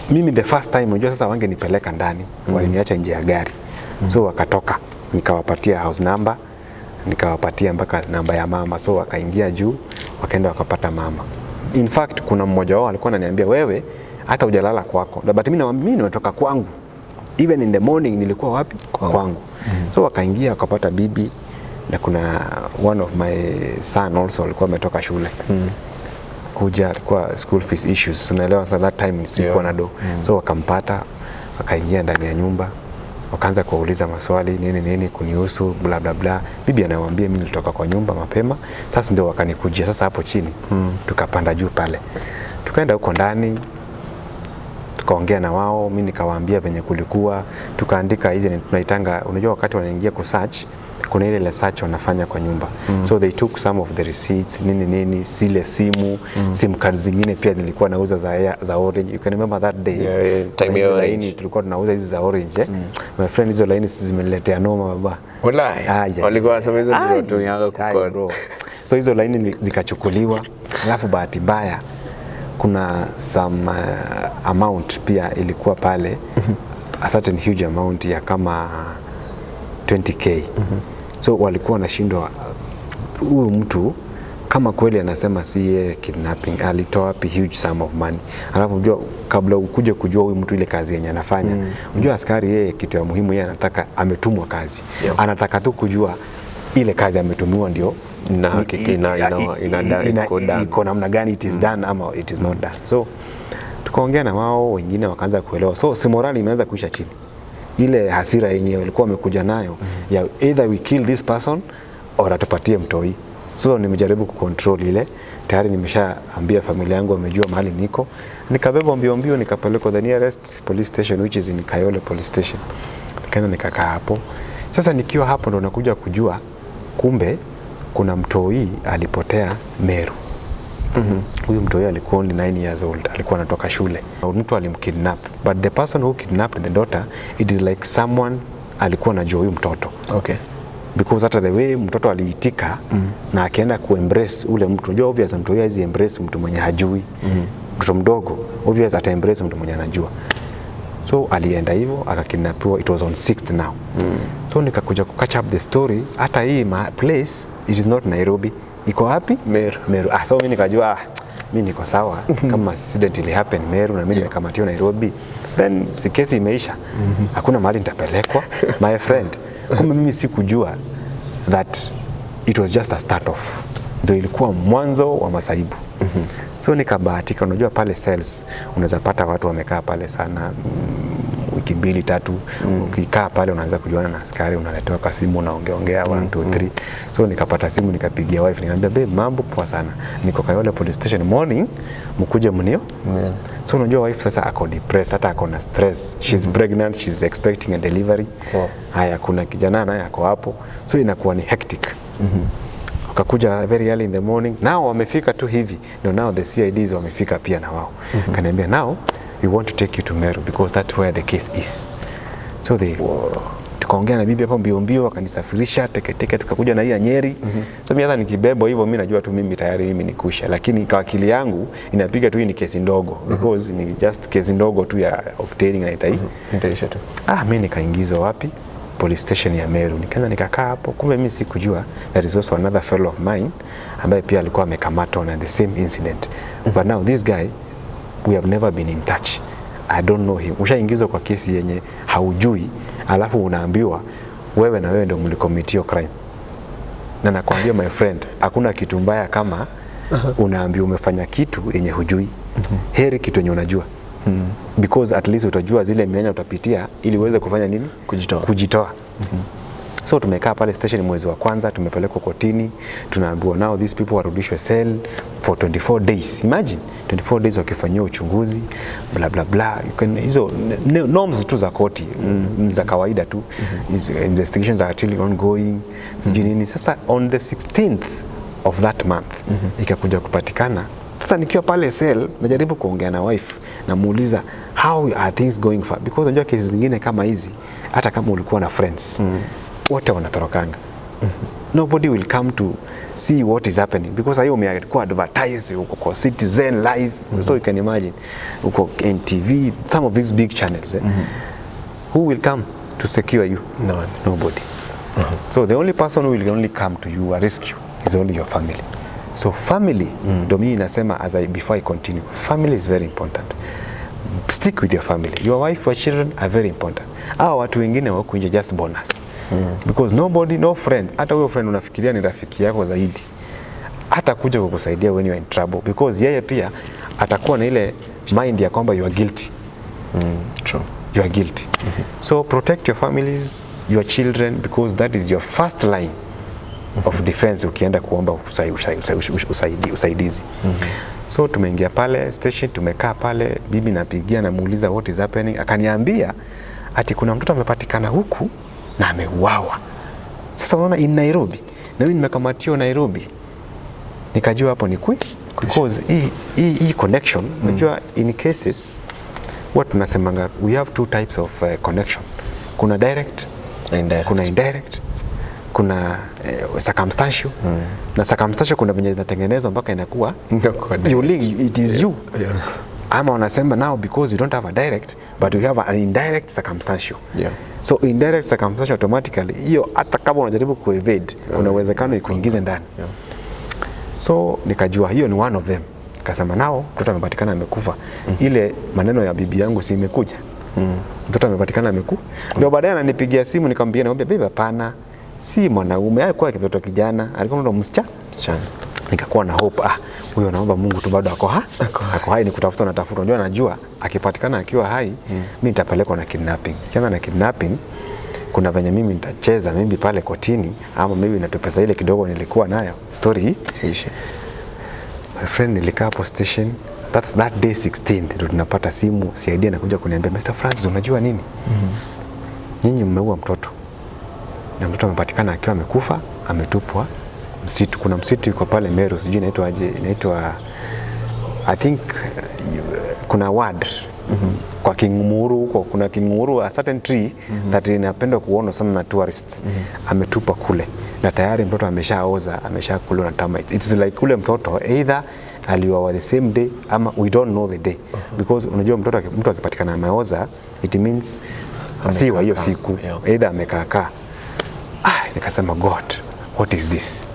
Mimi the first time unajua sasa wangenipeleka ndani, waliniacha nje ya gari. So wakatoka, nikawapatia house number, nikawapatia mpaka namba ya mama. So wakaingia juu, wakaenda wakapata mama. In fact kuna mmoja wao alikuwa ananiambia wewe hata hujalala kwako. But mimi nimetoka kwangu. Even in the morning nilikuwa wapi? Kwangu. So wakaingia wakapata bibi na kuna one of my son also alikuwa ametoka shule. akakuja, alikuwa school fees issues, unaelewa, so that time sikuwa na do. So wakampata, wakaingia ndani ya nyumba, wakaanza kuuliza maswali nini kunihusu bla bla bla. Bibi anawaambia mimi nilitoka kwa nyumba mapema, sasa ndio wakanikujia. Sasa hapo chini tukapanda juu pale, tukaenda huko ndani, tukaongea na wao, mimi nikawaambia venye kulikuwa, tukaandika hizi tunaitanga, unajua wakati wanaingia ku search kuna ile search wanafanya kwa nyumba. So they took some of the receipts nini zile simu, sim cards zingine pia nilikuwa nauza za Orange. You can remember that days, time ya Orange tulikuwa tunauza hizi za Orange. My friend, hizo line zimeniletea noma baba. Wallahi walikuwa wasema hizo ndio watu yanga kuko. So hizo line zikachukuliwa, alafu bahati mbaya kuna some amount pia ilikuwa pale, a certain huge amount ya kama 20k. So walikuwa wanashindwa huyu mtu kama kweli anasema si yeye kidnapping, alitoa wapi huge sum of money. Alafu unajua kabla ukuje kujua huyu mtu ile kazi yenye anafanya, unajua askari yeye kitu ya muhimu yeye anataka, ametumwa kazi. Anataka tu kujua ile kazi ametumiwa ndio na hakika iko namna gani, it is done ama it is not done. So tukaongea na wao, wengine wakaanza kuelewa. So si morali imeanza kuisha chini. Ile hasira yenyewe walikuwa wamekuja nayo ya either we kill this person or atupatie mtoi. So nimejaribu kucontrol ile. Tayari nimeshaambia familia yangu, wamejua mahali niko. Nikabeba mbio nikapelekwa the nearest police station which is in Kayole police station. Nikaenda nikakaa hapo. Sasa nikiwa hapo ndo nakuja kujua kumbe kuna mtoi alipotea Meru. Huyu mtoi alikuwa only 9 years old, alikuwa anatoka shule. Mtu alimkidnap, but the person who kidnapped the daughter, it is like someone alikuwa anajua huyu mtoto. Okay. Because hata the way mtoto aliitika na akaenda kuembrace ule mtu. Unajua obvious mtoi hizi embrace mtu mwenye hajui. Mtoto mdogo obvious ata embrace mtu mwenye anajua. So alienda hivyo akakidnapiwa. It was on 6th now. So nikakuja ku catch up the story. Hata hii place, it is not Nairobi. Iko wapi? Meru. So mimi nikajua mimi niko sawa. Kama accident ili happen Meru na mimi nimekamatiwa Nairobi, then si kesi imeisha. Hakuna mahali nitapelekwa. My friend, kumbe mimi sikujua that it was just a start off. Ndio ilikuwa mwanzo wa masaibu. So nikabahatika, unajua pale cells unaweza pata watu wamekaa pale sana wiki 2-3. Ukikaa pale unaanza kujuana na askari, unaletewa kwa simu, unaongea 1 2 3. So nikapata simu, nikapigia wife, nikamwambia babe, mambo poa sana, niko Kayole police station, morning mkuje mnio. So unajua wife sasa ako depressed, hata ako na stress. She's pregnant, she's expecting a delivery. Haya, kuna kijana naye ako hapo, so inakuwa ni hectic. Wakakuja very early in the morning. Now wamefika tu hivi. Now the CIDs wamefika pia na wao. Kaniambia now we want to take you to Meru because that's where the case is. So they tukaongea na bibi hapo mbio wakanisafirisha teke tukakuja na hii ya Nyeri. So mimi hata nikibebo hivyo mimi najua tu mimi tayari mimi nikusha, lakini kwa akili yangu inapiga tu hii ni kesi ndogo because ni just kesi ndogo tu ya obtaining na itaisha tu. Mimi nikaingizwa wapi? Police station ya Meru. Nikaanza nikakaa hapo. Kumbe mimi sikujua there is also another fellow of mine ambaye pia alikuwa amekamatwa na the same incident. But now this guy, we have never been in touch. I don't know him. Ushaingizwa kwa kesi yenye haujui, alafu unaambiwa wewe na wewe ndio mlicommit crime. Na nakwambia my friend, hakuna kitu mbaya kama unaambiwa umefanya kitu yenye hujui. Heri kitu yenye unajua. Because at least utajua zile mianya utapitia ili uweze kufanya nini? Kujitoa. So tumekaa pale station mwezi wa kwanza, tumepelekwa kotini, tunaambiwa now these people warudishwe cell for 24 days. Imagine 24 days wakifanyia uchunguzi bla bla bla. Hizo norms tu za koti, za kawaida tu. Investigations are still ongoing. Sijui nini. Sasa on the 16th of that month ikakuja kupatikana. Sasa nikiwa pale cell najaribu kuongea na wife, namuuliza how are things going for, because unajua kesi zingine kama hizi hata kama ulikuwa na friends wote wanatorokanga. Nobody will come to see what is happening because hiyo umekuwa advertise uko kwa Citizen Live, so you can imagine uko NTV, some of these big channels. Who will come to secure you? Nobody. So the only person who will only come to you a rescue is only your family. So family, Domi inasema before I continue, family is very important. Stick with your family. Your wife, your children are very important. Hao watu wengine wako nje just bonus. Because nobody, no friend, hata huyo friend unafikiria ni rafiki yako zaidi, hata kuja kukusaidia when you are in trouble, because yeye pia atakuwa na ile mind ya kwamba you are guilty. True. You are guilty. So protect your families, your children, because that is your first line of defense ukienda kuomba usaidizi. So tumeingia pale station, tumekaa pale, bibi napigia na muuliza what is happening, akaniambia ati kuna mtoto amepatikana huku na ameuawa. Sasa unaona in Nairobi, na mimi nimekamatiwa Nairobi. Nikajua hapo ni because hii connection, unajua in cases what tunasemanga we have two types of connection. Kuna direct, kuna indirect, kuna circumstantial. Na circumstantial kuna venye inatengenezwa mpaka inakuwa you link, it is you. Ama wanasema now because you don't have a direct but you have an indirect circumstantial. So indirect circumstantial automatically hiyo hata kama unajaribu kuevade kuna uwezekano ikuingize ndani. So nikajua hiyo ni one of them. Kasema nao mtoto amepatikana amekufa. Ile maneno ya bibi yangu si imekuja. Mtoto amepatikana amekufa. Ndio baadaye ananipigia simu nikamwambia naomba bibi hapana. Si mwanaume, alikuwa mtoto kijana, alikuwa mtoto msichana. Nikakuwa na hope, huyo naomba Mungu tu bado ako hai ni kutafuta na tafuta. Unajua najua akipatikana akiwa hai, mimi nitapelekwa na kidnapping. Kianza na kidnapping, kuna venye mimi nitacheza mimi pale kotini, ama mimi na pesa ile kidogo nilikuwa nayo. Story hii. My friend nilikaa hapo station, that day 16 ndio tunapata simu, CID anakuja kuniambia Mr. Francis unajua nini? Nyinyi mmeua mtoto. Na mtoto amepatikana akiwa amekufa, ametupwa msitu. Kuna msitu yuko pale Meru, sijui inaitwa aje, inaitwa I think kuna word kwa kingumuru huko, kuna kingumuru a certain tree that inapendwa kuona sana na tourists. Ametupa kule na tayari mtoto ameshaoza, ameshakulwa na termites. It's like ule mtoto either aliuawa the same day ama we don't know the day, because unajua mtu akipatikana ameoza it means si wa hiyo siku, either amekaa. Nikasema God, what is this?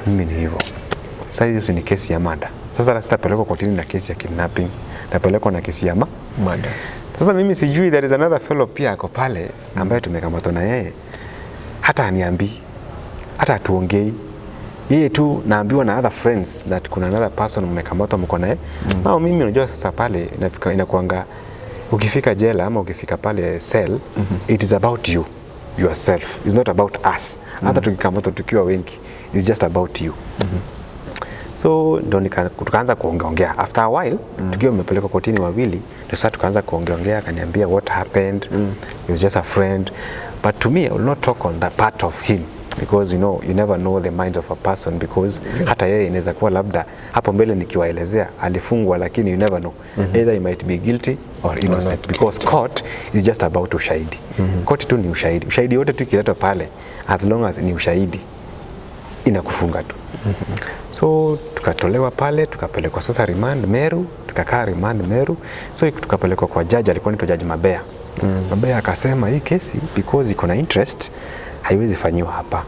Mimi ni hivyo. Sasa hiyo ni kesi ya murder. Sasa sitapelekwa kotini na kesi ya kidnapping, napelekwa na kesi ya murder. Sasa mimi sijui there is another fellow pia ako pale ambaye tumekamatwa na yeye. Hata aniambii, hata tuongei. Yeye tu naambiwa na other friends that kuna another person mmekamatwa mko naye. Mimi unajua sasa pale inakuanga ukifika jela ama ukifika pale cell, it is about you. Yourself. It's not about us. Hata tukikamatwa tukiwa wengi, it's just about you. So ndo tukaanza kuongeongea. After a while, tukiwa mmepelekwa kotini wawili, ndio sasa tukaanza kuongeongea, akaniambia what happened. He was just a friend. But to me, I will not talk on that part of him, because you never know the mind of a person, because hata yeye inaweza kuwa labda hapo mbele nikiwaelezea alifungwa, lakini you never know. Either he might be guilty or innocent, because court is just about ushahidi. Court tu ni ushahidi. Ushahidi wote tu kiletwa pale, as long as ni ushahidi, inakufunga tu. So tukatolewa pale, tukapelekwa sasa remand Meru, tukakaa remand Meru. So tukapelekwa kwa judge, alikuwa anaitwa Judge Mabea. Mabea akasema hii kesi because iko na interest haiwezi fanywa hapa,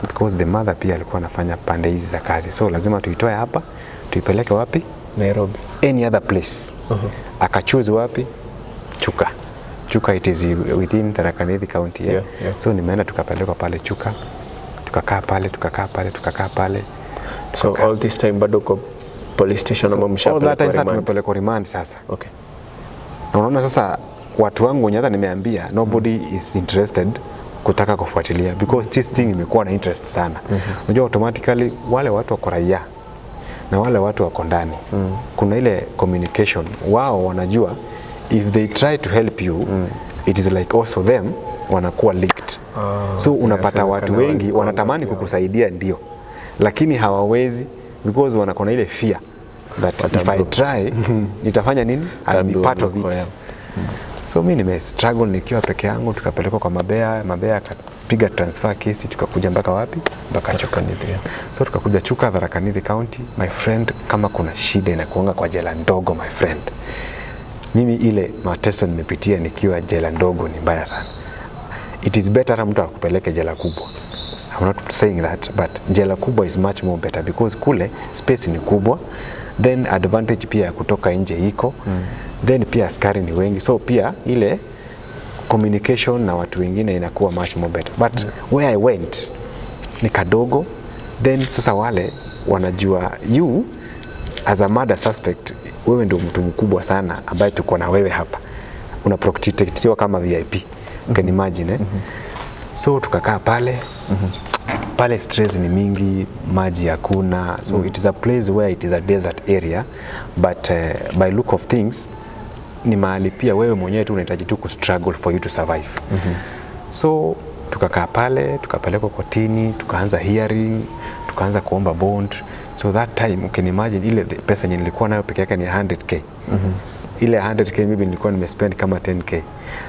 because the mother pia alikuwa anafanya pande hizi za kazi, so lazima tuitoe hapa tuipeleke wapi? Nairobi, any other place. Akachoose wapi? Chuka, it is within Tharaka Nithi County. So nimeenda tukapelekwa pale Chuka, tukakaa pale. So all this time bado kwa police station ama mshapelekwa remand? All that time tumepelekwa remand sasa. Na unaona sasa watu wangu wenye hata nimeambia nobody is interested kutaka kufuatilia, because this thing imekuwa na interest sana. Unajua automatically wale watu wako raia na wale watu wako ndani, kuna ile communication. Wao wanajua if they try to help you, it is like also them wanakuwa leaked. So unapata watu wengi wanatamani kukusaidia ndio, lakini hawawezi, because wanakona ile fear that if I try nitafanya nini, I'll be part of it. So mimi struggle nikiwa peke yangu, tukapelekwa kwa Mabea akapiga transfer kesi, tukakuja mpaka wapi? Mpaka Chuka. So tukakuja Chuka, Tharaka Nithi County. My friend, kama kuna shida inakuanga kwa jela ndogo, my friend. Mimi ile mateso nimepitia nikiwa jela ndogo ni mbaya sana. It is better mtu akupeleke jela kubwa. I'm not saying that, but jela kubwa is much more better, because kule space ni kubwa, then advantage pia kutoka nje iko. Then pia askari ni wengi, so pia ile communication na watu wengine inakuwa much more better. But where I went ni kadogo, then sasa wale wanajua you as a murder suspect, wewe ndio mtu mkubwa sana ambaye tuko na wewe hapa, una protectiwa kama VIP. You can imagine So tukakaa pale pale, stress ni mingi, maji hakuna, so it is a place where it is a desert area, but by look of things ni mahali pia wewe mwenyewe tu unahitaji tu kustruggle for you to survive. So tukakaa pale, tukapelekwa kotini, tukaanza hearing, tukaanza kuomba bond. So that time you can imagine ile pesa yenye nilikuwa nayo peke yake ni 100k. Ile 100k maybe nilikuwa nimespend kama 10k,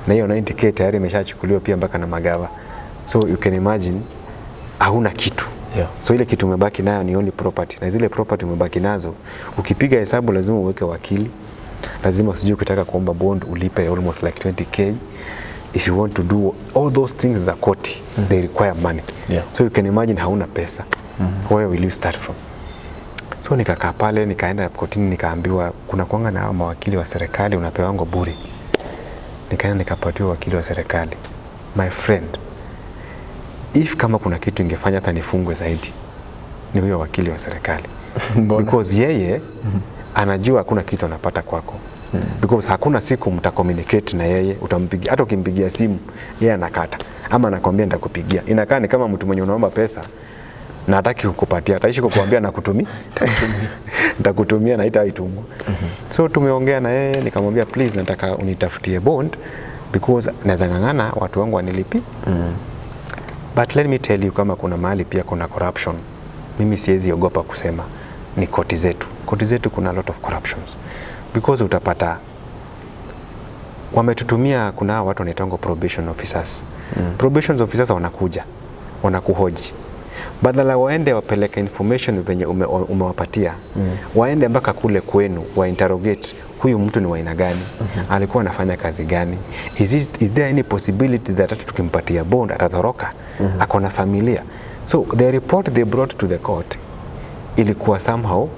na hiyo 90k tayari imeshachukuliwa pia mpaka na magawa. So you can imagine hauna kitu. So ile kitu umebaki nayo ni only property, na zile property umebaki nazo ukipiga hesabu lazima uweke wakili, lazima usijue ukitaka kuomba bond ulipe almost like 20k. If you want to do all those things za koti, they require money. So you can imagine hauna pesa. Where will you start from? So nikakaa pale, nikaenda kotini, nikaambiwa kuna kuanga na mawakili wa serikali unapewango bure. Nikaenda nikapatiwa wakili wa serikali. My friend, if kama kuna kitu ingefanya hata nifungwe zaidi, ni huyo wakili wa serikali. Because yeye anajua hakuna kitu anapata kwako. Because hakuna siku mtacommunicate na yeye, utampigia, hata ukimpigia simu yeye anakata ama anakwambia nitakupigia. Inakaa ni kama mtu mwenye unaomba pesa na hataki kukupatia, ataishi kukuambia nakutumia nitakutumia na haitaitumwa. So tumeongea na yeye, nikamwambia please nataka unitafutie bond because naweza ngangana watu wangu wanilipi. But let me tell you, kama kuna mahali pia kuna corruption, mimi siwezi ogopa kusema ni koti zetu. Koti zetu kuna a lot of corruptions. Because utapata wametutumia, kuna watu wanaitwa probation officers. Probation officers wanakuja, wanakuhoji. Badala waende wapeleke information venye umewapatia, waende mpaka kule kwenu wa interrogate huyu mtu ni wa aina gani, alikuwa anafanya kazi gani, is there any possibility that hata tukimpatia bond atatoroka, ako na familia. So the report they brought to the court ilikuwa somehow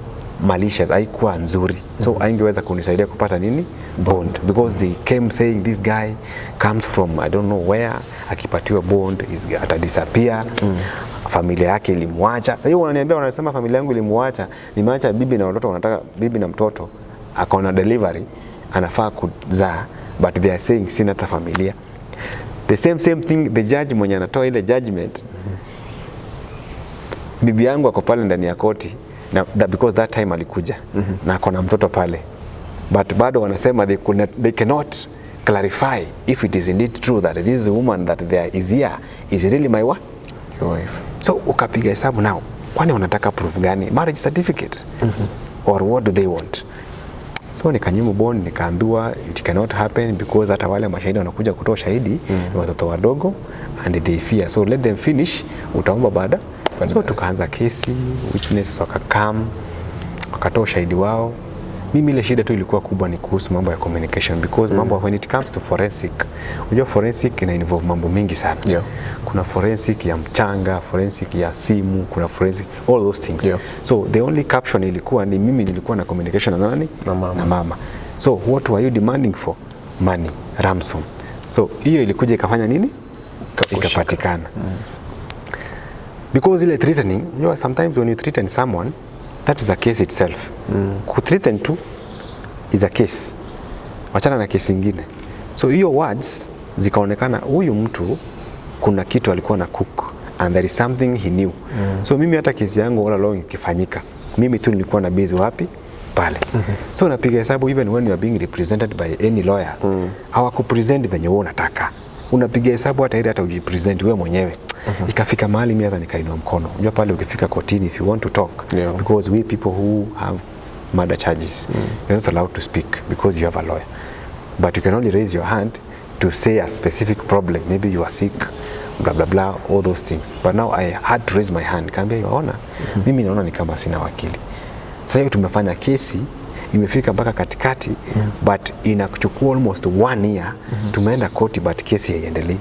malicious, haikuwa nzuri. So haingeweza kunisaidia kupata nini bond, because they came saying this guy comes from I don't know where, akipatiwa bond ata disappear. Familia yake ilimwacha. Sasa hiyo wananiambia, wanasema familia yangu ilimwacha, nimeacha bibi na watoto, wanataka bibi na mtoto akaona delivery anafaa kuzaa, but they are saying sina hata familia. The same thing the judge mwenye anatoa ile judgment, bibi yangu ako pale ndani ya koti na because that time alikuja na akona mtoto pale, but bado wanasema they cannot clarify if it is indeed true that this woman that there is here is really my wife. So ukapiga hesabu nao, kwani wanataka proof gani? Marriage certificate or what do they want? So nikanyimu bond, nikaambiwa it cannot happen because hata wale mashahidi wanakuja kutoa shahidi ni watoto wadogo and they fear, so let them finish, utaomba baada. So tukaanza kesi, witnesses wakakam, wakatoa shahidi wao. Mimi ile shida tu ilikuwa kubwa ni kuhusu mambo ya communication, because mambo when it comes to forensic, unajua forensic ina involve mambo mingi sana. Kuna forensic ya mchanga, forensic ya simu, kuna forensic all those things. So the only caption ilikuwa ni mimi nilikuwa na communication na nani? Na mama. So what were you demanding for? Money, ransom. So hiyo ilikuja ikafanya nini? Ikapatikana. Because ile threatening, you know, sometimes when you threaten someone, that is a case itself. Kuthreaten tu is a case, wachana na kesi ingine. So hiyo words zikaonekana huyu mtu kuna kitu alikuwa na cook and there is something he knew. So mimi hata kesi yangu all along ikifanyika, mimi tu nilikuwa na base wapi? Pale. So napiga hesabu, even when you are being represented by any lawyer, hawakupresent venye wewe unataka. Unapiga hesabu hata ile hata ujipresent wewe mwenyewe. Ikafika mahali mimi hata nikainua mkono. Unajua pale ukifika kotini, if you want to talk, because we people who have murder charges, you're not allowed to speak because you have a lawyer. But you can only raise your hand to say a specific problem, maybe you are sick, blah blah blah, all those things. But now I had to raise my hand. Kaambia, Your Honor, mimi naona ni kama sina wakili. Sasa hiyo tumefanya kesi, imefika mpaka katikati, but inakuchukua almost 1 year, tumeenda koti but kesi haiendelei.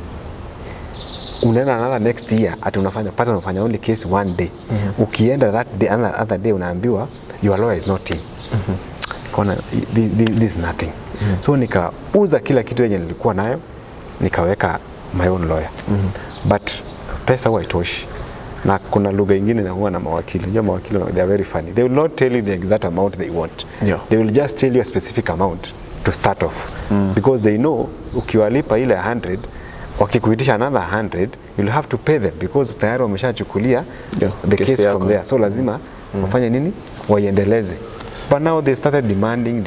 Unaenda another next year, ati unafanya only case 1 day. Ukienda that day, another day unaambiwa your lawyer is not in. Kona this is nothing. So nikauza kila kitu yenye nilikuwa nayo, nikaweka my own lawyer. But pesa haitoshi. Na kuna lugha nyingine na huwa na mawakili. Unajua mawakili they are very funny. They will not tell you the exact amount they want. They will just tell you a specific amount to start off. Because they know ukiwalipa ile 100, wakikuitisha another 100, you'll have to pay them because tayari wameshachukulia the case from there. So lazima wafanye nini? Waiendeleze. But now they started demanding.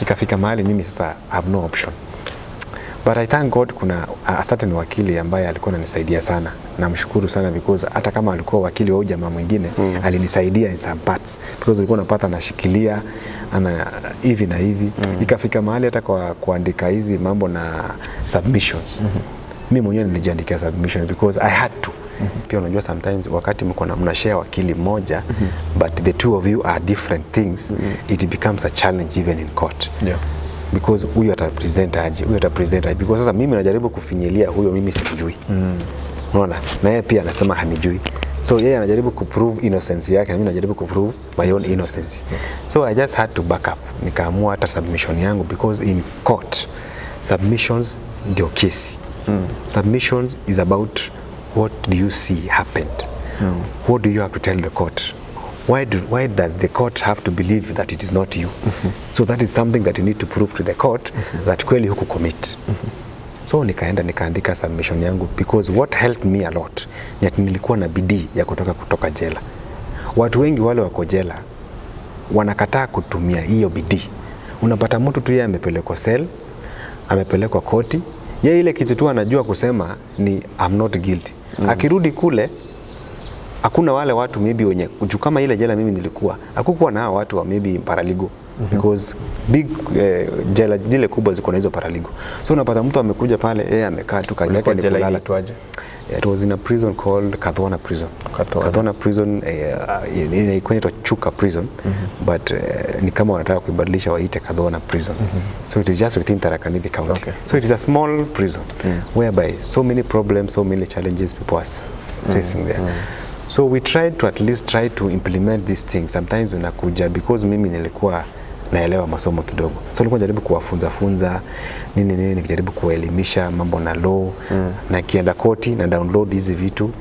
Ikafika mahali mimi sasa have no option. But I thank God kuna a certain wakili ambaye alikuwa ananisaidia sana. Namshukuru sana because hata kama alikuwa wakili wa jamaa mwingine alinisaidia in some parts because alikuwa anapata nashikilia ana hivi na hivi. Ikafika mahali hata kwa kuandika hizi mambo na submissions. Mimi mwenyewe nilijiandikia submission because I had to. Pia unajua sometimes wakati mko na mnashare wakili mmoja but the two of you are different things, it becomes a challenge even in court. Because huyu atapresent aje, because sasa mimi najaribu kufinyilia huyo mimi simjui. Unaona? Na yeye pia anasema hanijui. So yeye anajaribu kuprove innocence yake na mimi najaribu kuprove my own innocence. So I just had to back up. Nikaamua hata submission yangu because in court submissions ndio kesi. Submissions is about what do you see happened. What do you have to tell the court? Why does the court have to believe that it is not you? So that is something that you need to prove to the court that kweli huku commit. So nikaandika submission yangu because what helped me a lot ni ati nilikuwa na bidii ya kutoka jela. Watu wengi wale wako jela wanakataa kutumia hiyo bidii. Unapata mtu tu yeye amepelekwa cell, amepelekwa koti, yeye ile kitu tu anajua kusema ni I'm not guilty. Akirudi kule hakuna wale watu maybe wenye kama ile jela mimi nilikuwa hakukuwa na watu wa maybe paralegal because big jela zile kubwa ziko na hizo paralegal. So unapata mtu amekuja pale yeye amekaa tu kazi yake ni kulala. It was in a prison called Kadhwana prison. Kadhwana prison inaitwa Chuka prison but ni kama wanataka kuibadilisha waite Kadhwana prison. So it is just within Tharaka Nithi County. So it is a small prison whereby so many problems, so many challenges people are facing there. So we tried to at least try to implement these things. Sometimes unakuja because mimi nilikuwa naelewa masomo kidogo. So nilikuwa najaribu kuwafunza nini nikijaribu kuelimisha mambo na law na kienda koti na download hizi vitu.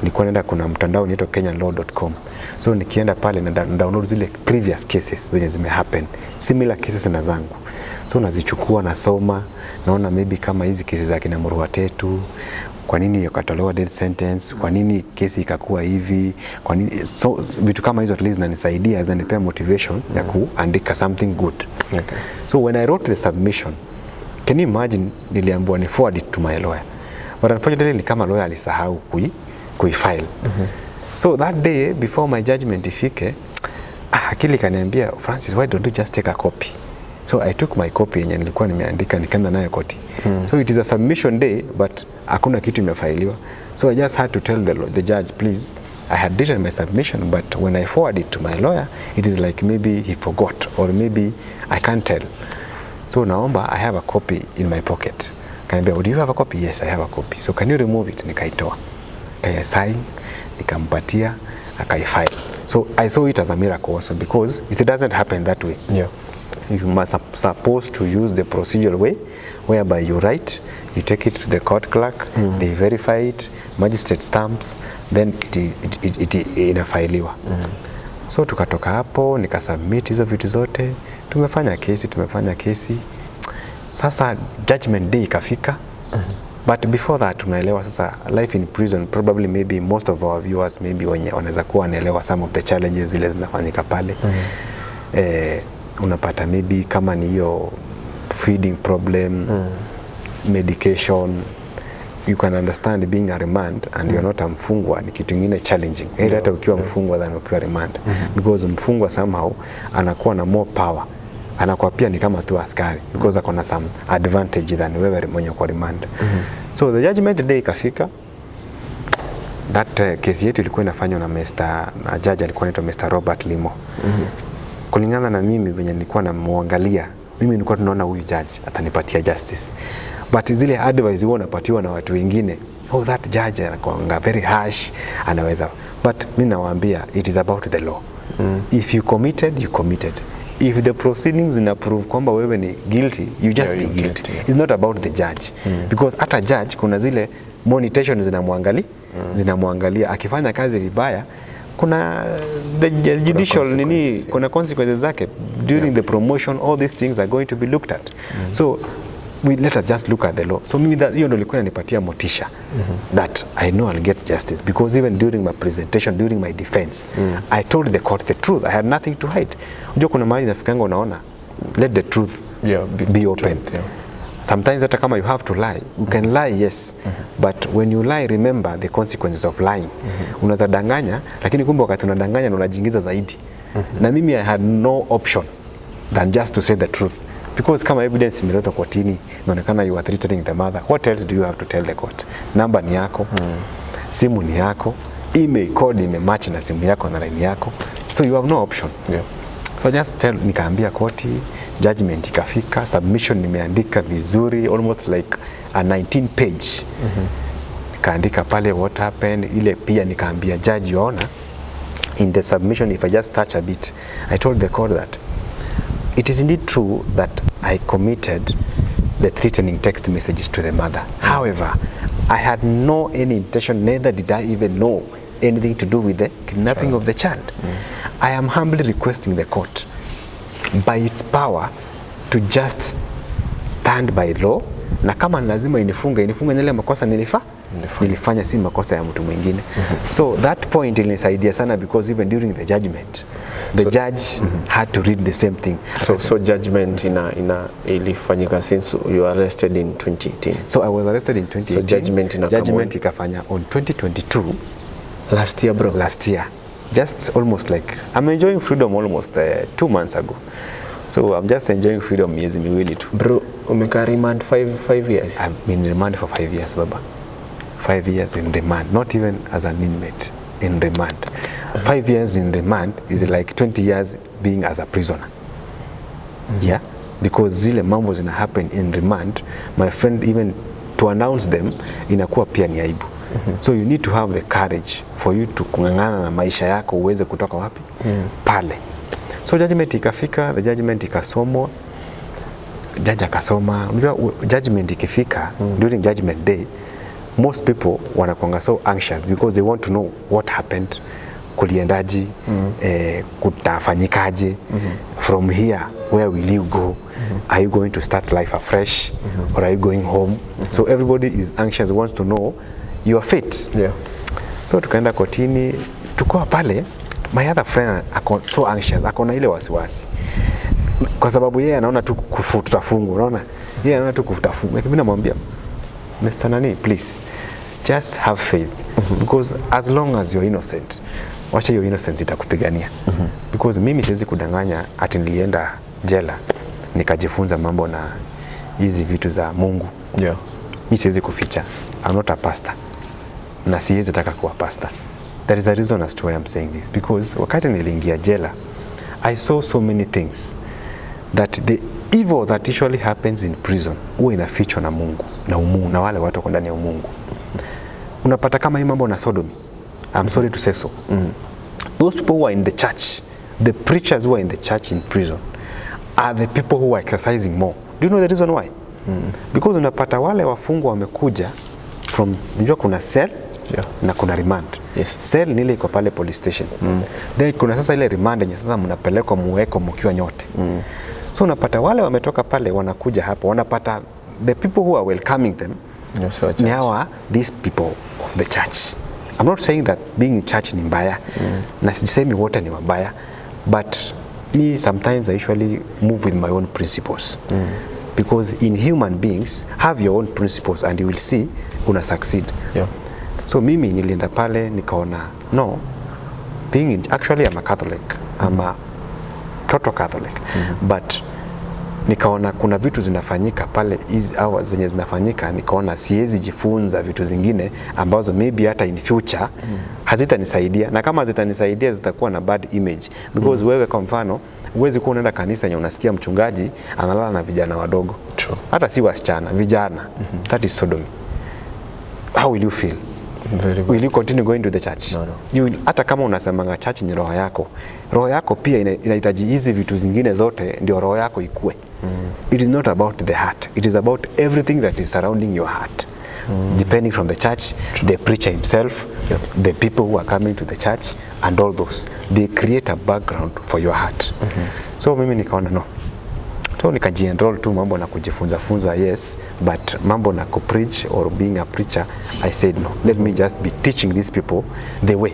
Nilikuwa naenda kuna mtandao unaitwa kenyanlaw.com. So nikienda pale na download zile previous cases zenye zime happen, similar cases na zangu. So nazichukua nasoma, naona maybe kama hizi cases za kina Murwatetu, kwa nini yakatolewa death sentence, kwa nini kesi ikakuwa hivi, kwa nini so vitu kama hizo at least zinanisaidia zinanipea motivation ya kuandika something good. So when I wrote the submission, can you imagine niliambiwa ni forward it to my lawyer. But unfortunately ni kama lawyer alisahau kuifile. So that day before my judgment ifike, akili kaniambia, Francis, why don't you just take a copy? So I took my copy yenye nilikuwa nimeandika nikaenda nayo koti. So it is a submission day but hakuna kitu imefailiwa. So I just had to tell the judge, please, I had written my submission but when I forward it to my lawyer, it is like maybe he forgot or maybe I can't tell. So naomba I have a copy in my pocket. Kaniambia, do you have a copy? Yes, I have a copy. So can you remove it? Nikaitoa. Kaya sign, nikampatia, akaifile. So I saw it as a miracle also because it doesn't happen that way. You must supposed to use the procedural way whereby you write, you take it to the court clerk, they verify it, magistrate stamps, then it inafailiwa. So tukatoka hapo, nikasubmit hizo vitu zote, tumefanya kesi. Sasa judgment day ikafika. But before that tunaelewa sasa life in prison, probably maybe most of our viewers maybe wenye wanaweza kuwa wanaelewa some of the challenges zile zinafanyika pale. Unapata maybe kama ni hiyo feeding problem, medication, you can understand being a remand and you're not a mfungwa ni kitu kingine challenging. Hata ukiwa mfungwa than ukiwa remand because mfungwa somehow anakuwa na more power, anakuwa pia ni kama tu askari because akona some advantage than wewe mwenye kwa remand. So the judgment day ikafika. That case yetu ilikuwa inafanywa na judge alikuwa anaitwa Mr. Robert Limo. Kulingana na mimi venye nilikuwa namuangalia, mimi nilikuwa tunaona huyu judge atanipatia justice. But zile advice huwa unapatiwa na watu wengine, that judge anakuanga very harsh, anaweza. But mimi nawaambia it is about the law. If you committed, you committed. If the proceedings inaprove kwamba wewe ni guilty, you just be guilty. It's not about the judge. Because hata judge kuna zile monitoration zinamwangalia, zinamwangalia akifanya kazi vibaya, kuna the judicial nini, kuna consequences zake during the promotion. All these things are going to be looked at. So let us just look at the law. So mimi hiyo ndio ilikuwa inanipatia motisha that I know I'll get justice, because even during my presentation, during my defense, I told the court the truth. I had nothing to hide. Unajua kuna mahali nafikanga unaona, let the truth be open. Sometimes hata kama you have to lie, you can lie, yes, but when you lie, remember the consequences of lying. Unaweza danganya, lakini kumbe wakati unadanganya na unajiingiza zaidi. Na mimi I had no option than just to say the truth, because kama evidence imeletwa kotini inaonekana you are threatening the mother, what else do you have to tell the court? Namba ni yako, simu ni yako, email code imematch na simu yako na line yako, so you have no option. So just nikaambia koti, judgment ikafika, submission nimeandika vizuri, almost like a 19 page. Nikaandika pale what happened, ile pia nikaambia judge, you honor, in the submission if I just touch a bit, I told the court that it is indeed true that I committed the threatening text messages to the mother. However, I had no any intention, neither did I even know anything to do with the kidnapping of the child. I am humbly requesting the court, by its power, to just stand by law, na kama lazima inifunge nile makosa nilifanya, si makosa ya mtu mwingine. So that point ilinisaidia sana, because even during the judgment, the judge had to read the same thing. So judgment ilifanyika since you were arrested in 2018. So I was arrested in 2018. So judgment ikafanya on 2022. Last year, bro. Last year. Just almost like, I'm enjoying freedom almost 2 months ago. So I'm just enjoying freedom miezi miwili tu. Bro, umekaa remand 5 years? I've been in remand for 5 years, baba. 5 years in remand, not even as an inmate, in remand. 5 years in remand is like 20 years being as a prisoner. Yeah, because zile mambo zina happen in remand, my friend, even to announce them inakuwa pia ni aibu. So you need to have the courage for you to kungangana na maisha yako uweze kutoka wapi? Pale. So judgment ikafika, the judgment ikasomwa, judge akasoma. Unajua judgment ikifika, during judgment day, most people wanakuanga so anxious because they want to know what happened, kuliendaji, kutafanyikaje, from here where will you go, are you going to start life afresh, or are you going home? So everybody is anxious, wants to know your fate. So tukaenda kotini, tukoa pale, my other friend ako so anxious, akona ile wasiwasi, kwa sababu yeye anaona tu tutafungwa, unaona, yeye anaona tu tutafungwa. Mimi namwambia, Mr. Nani, please just have faith, because as long as you're innocent, wacha hiyo innocence itakupigania. Because mimi siwezi kudanganya ati nilienda jela nikajifunza mambo na hizi vitu za Mungu. Mimi siwezi kuficha, I'm not a pastor, na siwezi taka kuwa pastor. There is a reason as to why I'm saying this, because wakati niliingia jela, I saw so many things that the evil that usually happens in prison huwa inafichwa na Mungu na umungu, na wale watu wako ndani ya umungu. Unapata kama hii mambo na sodomy, I'm sorry to say so, those people who are in the church, the preachers who are in the church in prison, are the people who are exercising more. Do you know the reason why? Because unapata wale wafungwa wamekuja from, unajua kuna cell na kuna remand. Cell ni ile iko pale police station. Then kuna sasa ile remand yenye sasa mnapelekwa muweko mkiwa nyote. So unapata wale wametoka pale wanakuja hapa, wanapata the people who are welcoming them ni hawa, these people of the church. I'm not saying that being in church ni mbaya, na sisemi wote ni wabaya, but me sometimes I usually move with my own principles. Because in human beings, have your own principles and you will see una succeed. So mimi nilienda pale nikaona, no, being in, actually I'm a Catholic, I'm a total Catholic, but nikaona kuna vitu zinafanyika pale, hizi hours zenye zinafanyika, nikaona siwezi jifunza vitu zingine ambazo maybe hata in future hazitanisaidia, na kama zitanisaidia zitakuwa na bad image. Because wewe kwa mfano huwezi kuwa unaenda kanisa yenye unasikia mchungaji analala na vijana wadogo. Hata si wasichana, vijana. That is sodomy. How will you feel? Very will you continue going to the church? No. You will, hata kama unasemanga church ni roho yako, roho yako pia inahitaji hizi vitu zingine zote ndio roho yako ikue. It is not about the heart, it is about everything that is surrounding your heart. depending from the church, the preacher himself, the people who are coming to the church, and all those. They create a background for your heart. So mimi nikaona no. So nikajienroll tu mambo na kujifunza, yes, but mambo na kupreach or being a preacher, I said no. Let me just be teaching these people the way.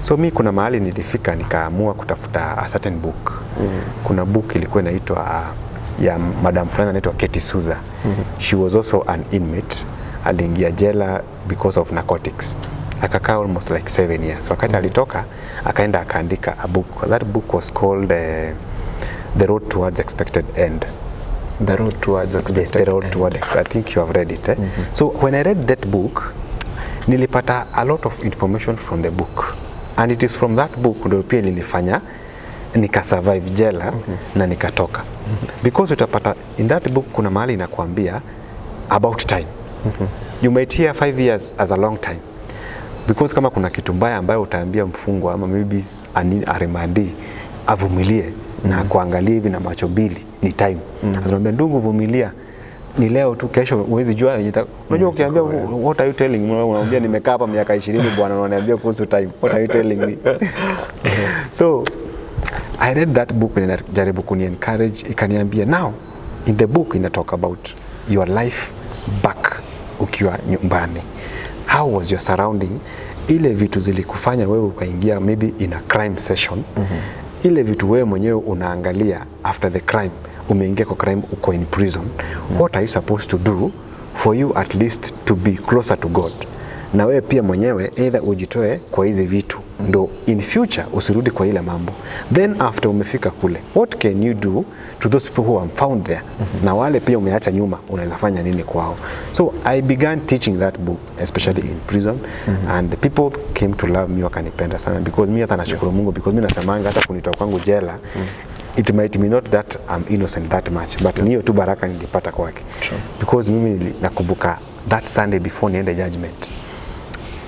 So mi kuna mahali nilifika nikaamua kutafuta a certain book. Kuna book ilikuwa inaitwa ya madam fulani anaitwa Katie Souza. She was also an inmate. Aliingia jela because of narcotics. Akakaa almost like 7 years. Wakati alitoka akaenda akaandika a book. That book was called The Road Towards Expected End. The Road Towards Expected End. Yes, The Road Towards Expected. I think you have read it. So when I read that book, nilipata a lot of information from the book. And it is from that book ndio pia nilifanya nika survive jela na nikatoka. Because utapata in that book kuna mahali inakuambia about time. You might hear 5 years as a long time. Because kama kuna kitu mbaya ambayo utaambia mfungwa ama maybe a remand avumilie na kuangalia hivi na macho mbili ni time. Anamwambia ndugu vumilia. Ni leo tu, kesho huwezi jua. Unajua ukiambia what are you telling me, unamwambia nimekaa hapa miaka 20 bwana, unaniambia kuhusu time, what are you telling me? So I read that book and jaribu kuni encourage, ikaniambia now in the book ina talk about your life back ukiwa nyumbani. How was your surrounding? Ile vitu zilikufanya wewe ukaingia maybe in a crime session. Ile vitu wewe mwenyewe unaangalia after the crime, umeingia kwa crime, uko in prison. What are you supposed to do for you at least to be closer to God? Na wewe pia mwenyewe either ujitoe kwa hizi vitu ndo in future usirudi kwa ile mambo. Then after umefika kule, what can you do to those people who are found there? Na wale pia umeacha nyuma, unaweza fanya nini kwao? So I began teaching that book especially in prison, and people came to love me, wakanipenda sana because mimi hata nashukuru Mungu because mimi nasemanga hata kunitoa kwangu jela, it might be not that I'm innocent that much, but niyo tu baraka nilipata kwake. Because mimi nakumbuka that Sunday before niende judgment,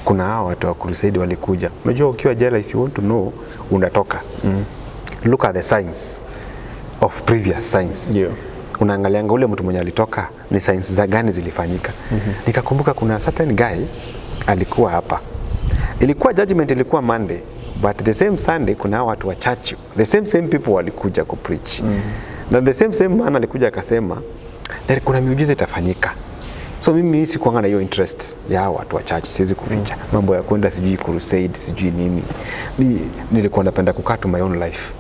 kuna hao watu wa crusade walikuja. Unajua ukiwa jela, if you want to know unatoka, look at the signs of previous signs. Unaangalianga ule mtu mwenye alitoka ni signs za gani zilifanyika. Nikakumbuka kuna certain guy alikuwa hapa. Ilikuwa judgment ilikuwa Monday, but the same Sunday kuna watu wa church, the same people walikuja ku preach. Na the same man alikuja akasema there kuna miujiza itafanyika. So mimi sikuanga na hiyo interest ya watu wa church, siwezi kuficha. Mambo ya kwenda sijui crusade, sijui nini. Nilikuwa napenda kukaa to my own life.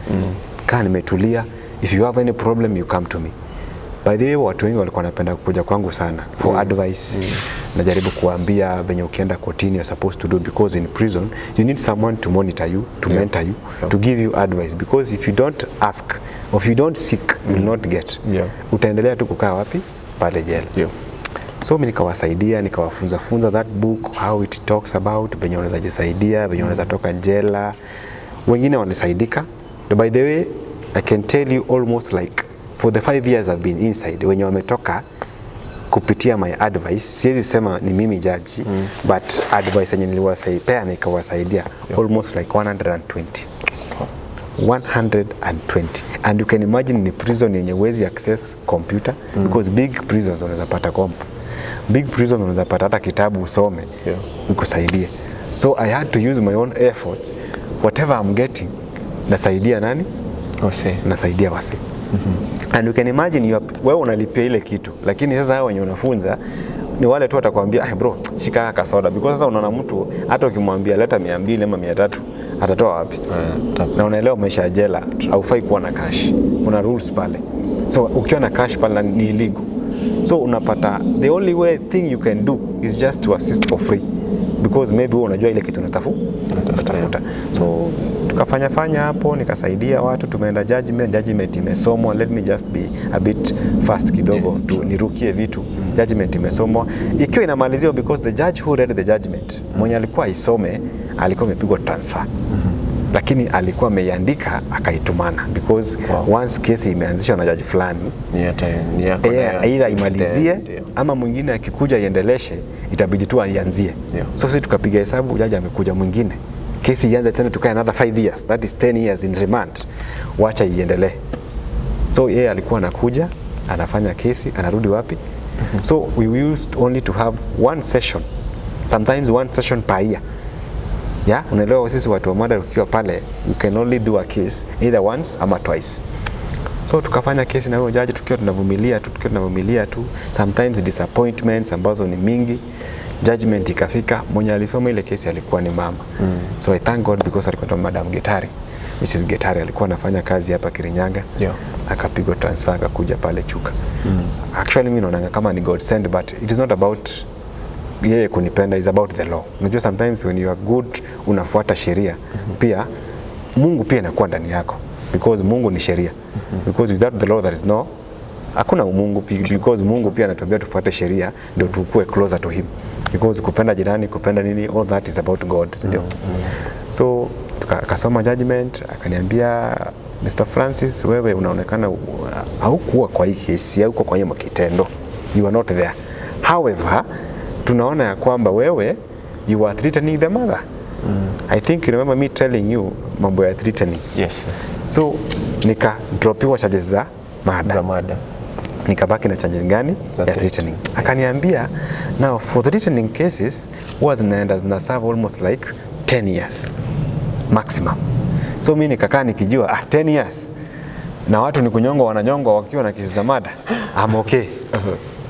Kaa nimetulia, if you have any problem you come to me. By the way, watu wengi walikuwa wanapenda kuja kwangu sana for advice. Najaribu kuambia venye ukienda kotini you're supposed to do, because in prison you need someone to monitor you, to mentor you, to give you advice, because if you don't ask or if you don't seek you will not get. Utaendelea tu kukaa wapi? Pale jela. So mimi nikawasaidia, nikawafunza that book, how it talks about venye unaweza jisaidia, venye unaweza toka jela. Wengine wanasaidika. By the way, I can tell you almost like for the 5 years I've been inside, wenye wametoka kupitia my advice, siwezi sema ni mimi judge, but advice yenye niliwasaidia nikawasaidia almost like 120. And you can imagine ni prison yenye huwezi access computer, because big prisons unaweza pata big prison unaweza pata hata kitabu usome ikusaidie. So I had to use my own efforts, whatever I'm getting nasaidia nani? Nasaidia wase. And you can imagine wewe unalipia ile kitu, lakini sasa hao wenye unafunza ni wale tu watakwambia bro shika kasoda, because sasa unaona mtu hata ukimwambia leta 200 ama 300 atatoa wapi? Na unaelewa maisha ya jela haufai kuwa na cash, una rules pale. So ukiwa na cash pale ni illegal. So unapata the only way thing you can do is just to assist for free, because maybe wewe unajua ile kitu unatafuta. So tukafanya hapo, nikasaidia watu, tumeenda judgment imesomwa. Let me just be a bit fast kidogo to nirukie vitu. Judgment imesomwa ikiwa inamalizia, because the judge who read the judgment mwenye alikuwa isome alikuwa amepigwa transfer. Lakini alikuwa ameiandika akaitumana, because once kesi imeanzishwa na judge fulani either imalizie ama mwingine akikuja iendeleshe, itabidi tu aianzie. So sisi tukapiga hesabu, judge amekuja mwingine, kesi ianze tena, tukae another 5 years, that is 10 years in remand, wacha iendelee. So yeye alikuwa anakuja anafanya kesi, anarudi wapi? So we used only to have one session, sometimes one session per year. Yeah, unaelewa sisi watu wa mada ukiwa pale, you can only do a case either once ama twice. So tukafanya kesi na huyo jaji tukiwa tunavumilia tu, sometimes disappointments ambazo ni mingi. Judgment ikafika, mwenye alisoma ile kesi alikuwa ni mama. So I thank God because alikuwa Madam Getari. Mrs. Getari alikuwa anafanya kazi hapa Kirinyaga. Akapigwa transfer akakuja pale Chuka. Actually mimi naona kama ni God send, but it is not about yeye kunipenda, is about the law. Unajua sometimes when you are good unafuata sheria, pia Mungu pia anakuwa ndani yako, because Mungu ni sheria. Because without the law there is no, hakuna Mungu, because Mungu pia anatuambia tufuate sheria ndio tukue closer to him. Because kupenda jirani, kupenda nini, all that is about God, ndio. So akasoma judgment, akaniambia Mr. Francis, wewe unaonekana haukuwa kwa hii kesi, hauko kwa hiyo kitendo, you are not there. However, tunaona ya kwamba wewe you are threatening the mother. I think you remember me telling you mambo ya threatening. Yes. So nika dropiwa charges za mada. Nikabaki na charges gani? Ya threatening. Akaniambia now for threatening cases was zina serve almost like 10 years maximum. So mimi nikakaa nikijua 10 years na watu ni kunyongwa, wananyongwa wakiwa na kesi za mada. I'm okay.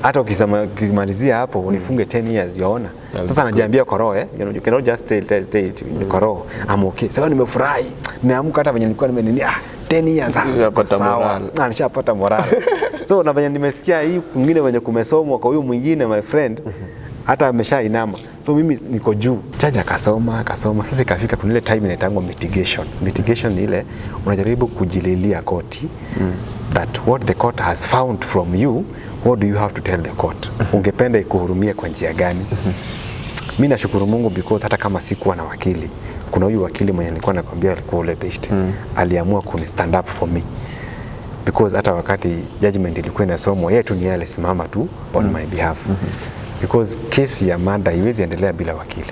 Hata ukimalizia hapo unifunge 10 years, yaona. Sasa najiambia kwa roho, you cannot just tell it kwa roho. I'm okay. Sasa nimefurahi. Nimeamka hata venye nilikuwa 10 years sawa. Nishapata morale. So na venye nimesikia hii mwingine venye kumesomwa kwa huyu mwingine, my friend, hata ameshainama. So mimi niko juu. Jaji akasoma. Sasa ikafika kuna ile time inaitangwa mitigation. Mitigation ni ile unajaribu kujililia koti that what the court has found from you, what do you have to tell the court? Ungependa ikuhurumie kwa njia gani? Mimi nashukuru Mungu because hata kama sikuwa na wakili, kuna huyu wakili mwenye nilikuwa nakwambia alikuwa ule best. Aliamua kuni stand up for me. Because hata wakati judgment ilikuwa inasomwa, yeye tu ni alisimama tu on my behalf. Because kesi ya mada haiwezi endelea bila wakili.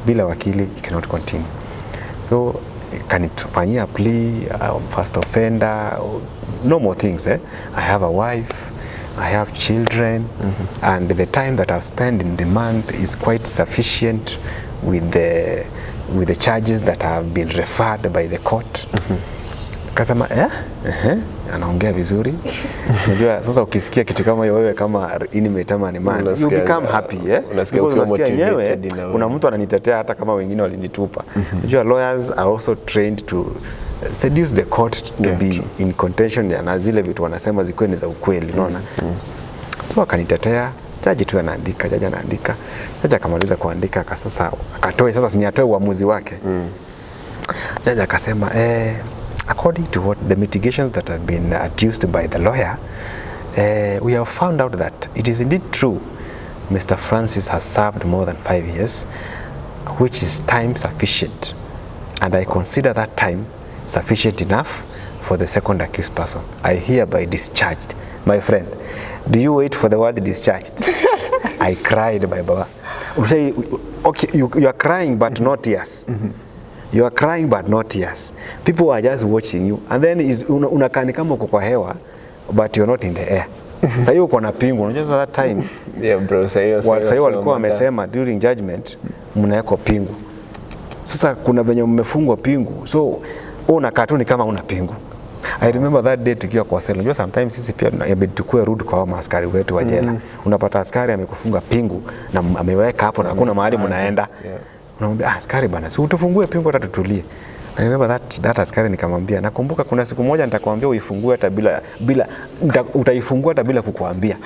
Bila wakili it cannot continue. So kanitufanyia plea, first offender, no more things. I have a wife, I have children, and the time that I've spent in remand is quite sufficient with the charges that have been referred by the court. Kasema anaongea vizuri. Unajua sasa ukisikia kitu kama hiyo wewe kama inmate ama remand, you become happy, unasikia nyewe kuna mtu ananitetea hata kama wengine walinitupa. Unajua lawyers are also trained to seduce the court to be in contention na zile vitu wanasema zikuwe ni za ukweli, unaona. So akanitetea, jaji tu anaandika, jaji akamaliza kuandika, sasa sasa ni atoe uamuzi wake. Jaji akasema according to what the mitigations that have been adduced by the lawyer, we have found out that it is indeed true Mr. Francis has served more than 5 years, which is time sufficient, and I consider that time sufficient enough for the second accused person. I hereby discharged. My friend, do you wait for the word discharged? I cried, my baba. Okay, you are crying but not tears. You are crying but not tears. People are just watching you, and then unakani kama uko kwa hewa but you're not in the air. Sasa hiyo uko na pingu. Unajua that time bro, sasa hiyo walikuwa wamesema during judgment mnaweka pingu. Sasa kuna venye mmefungwa pingu, so unakaa tu ni kama una pingu. I remember that day tukiwa kwa sela. Unajua sometimes sisi pia inabidi tukue rude kwa maaskari wetu wa jela. Unapata askari amekufunga pingu na ameweka hapo na hakuna mahali mnaenda. Unamwambia askari bana, si utufungue pingu hata tutulie. I remember that askari nikamwambia, nakumbuka kuna siku moja nitakwambia uifungue hata bila utaifungua hata bila kukuambia.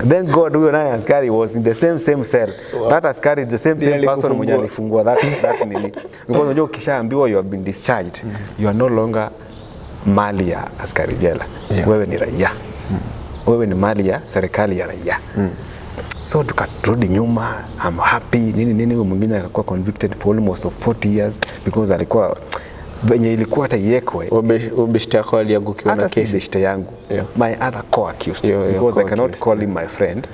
Then God, huyo naye askari was in the same cell. Wow. That askari is the same person mwenye alifungua that nini. Because unajua ukishaambiwa you have been discharged, you are no longer mali ya askari jela. Wewe ni raia. Wewe ni mali ya serikali ya raia. So tukarudi nyuma, I'm happy, nini mwingine akakuwa convicted for almost 40 years because alikuwa venye ilikuwa hata yekwe. Ubishte yako aliangukiwa na kesi. Bishte yangu, my other co-accused, because I cannot call him my friend,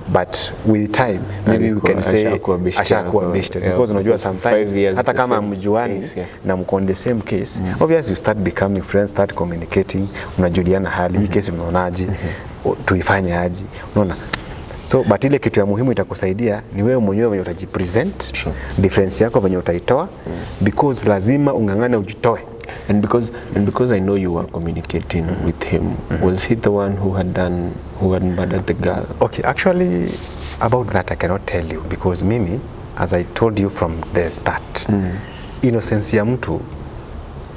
but with time maybe you can say ashakuwa bishte, because unajua sometimes hata kama mjuani na mko on the same case, obviously you start becoming friends, start communicating, unajuliana hali, hii kesi mnaonaje. tuifanye aje, unaona. So but ile kitu ya muhimu itakusaidia ni wewe mwenyewe venye utajipresent, defense yako venye utaitoa, because lazima ungangane ujitoe. And because I know you were communicating with him, was he the one who had murdered the girl? Okay, actually about that I cannot tell you, because mimi, as I told you from the start, innocence ya mtu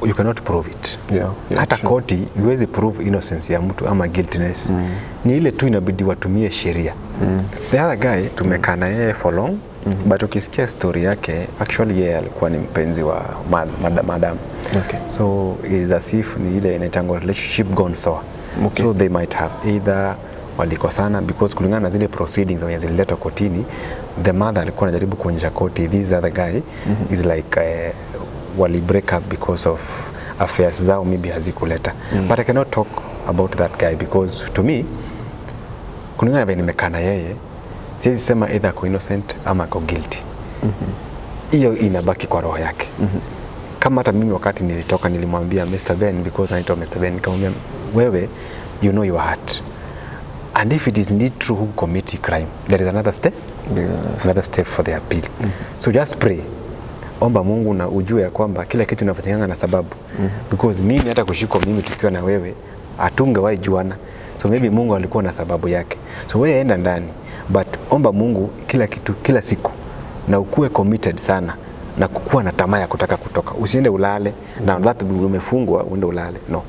you cannot prove it. Hata koti huwezi prove innocence ya mtu ama guiltiness. Ni ile tu inabidi watumie sheria. The other guy tumekaa na yeye for long, but ukisikia story yake, actually yeye alikuwa ni mpenzi wa madam. Okay. So it is as if ni ile inaitangwa relationship gone sour. Okay. So they might have either walikosana, because kulingana na zile proceedings zenye zililetwa kotini, the mother alikuwa anajaribu kuonyesha koti this other guy is like wali break up because of affairs zao maybe hazikuleta. But I cannot talk about that guy, because to me kulingana na nimekaa na yeye, siwezi sema either ako innocent ama ako guilty. Hiyo inabaki kwa roho yake. Kama hata mimi wakati nilitoka nilimwambia Mr. Ben, because anaitwa Mr. Ben, nikamwambia wewe, you know your heart, and if it is indeed true who commit a crime, there is another step for the appeal. So just pray, omba Mungu na ujue ya kwamba kila kitu inafanyanga na sababu. Because mimi hata kushikwa mimi tukiwa na wewe hatungewahi juana, so maybe Mungu alikuwa na sababu yake. So wewe enda ndani, but omba Mungu kila kitu kila siku, na ukue committed sana na kukua na tamaa ya kutaka kutoka. Usiende ulale na that umefungwa uende ulale, no.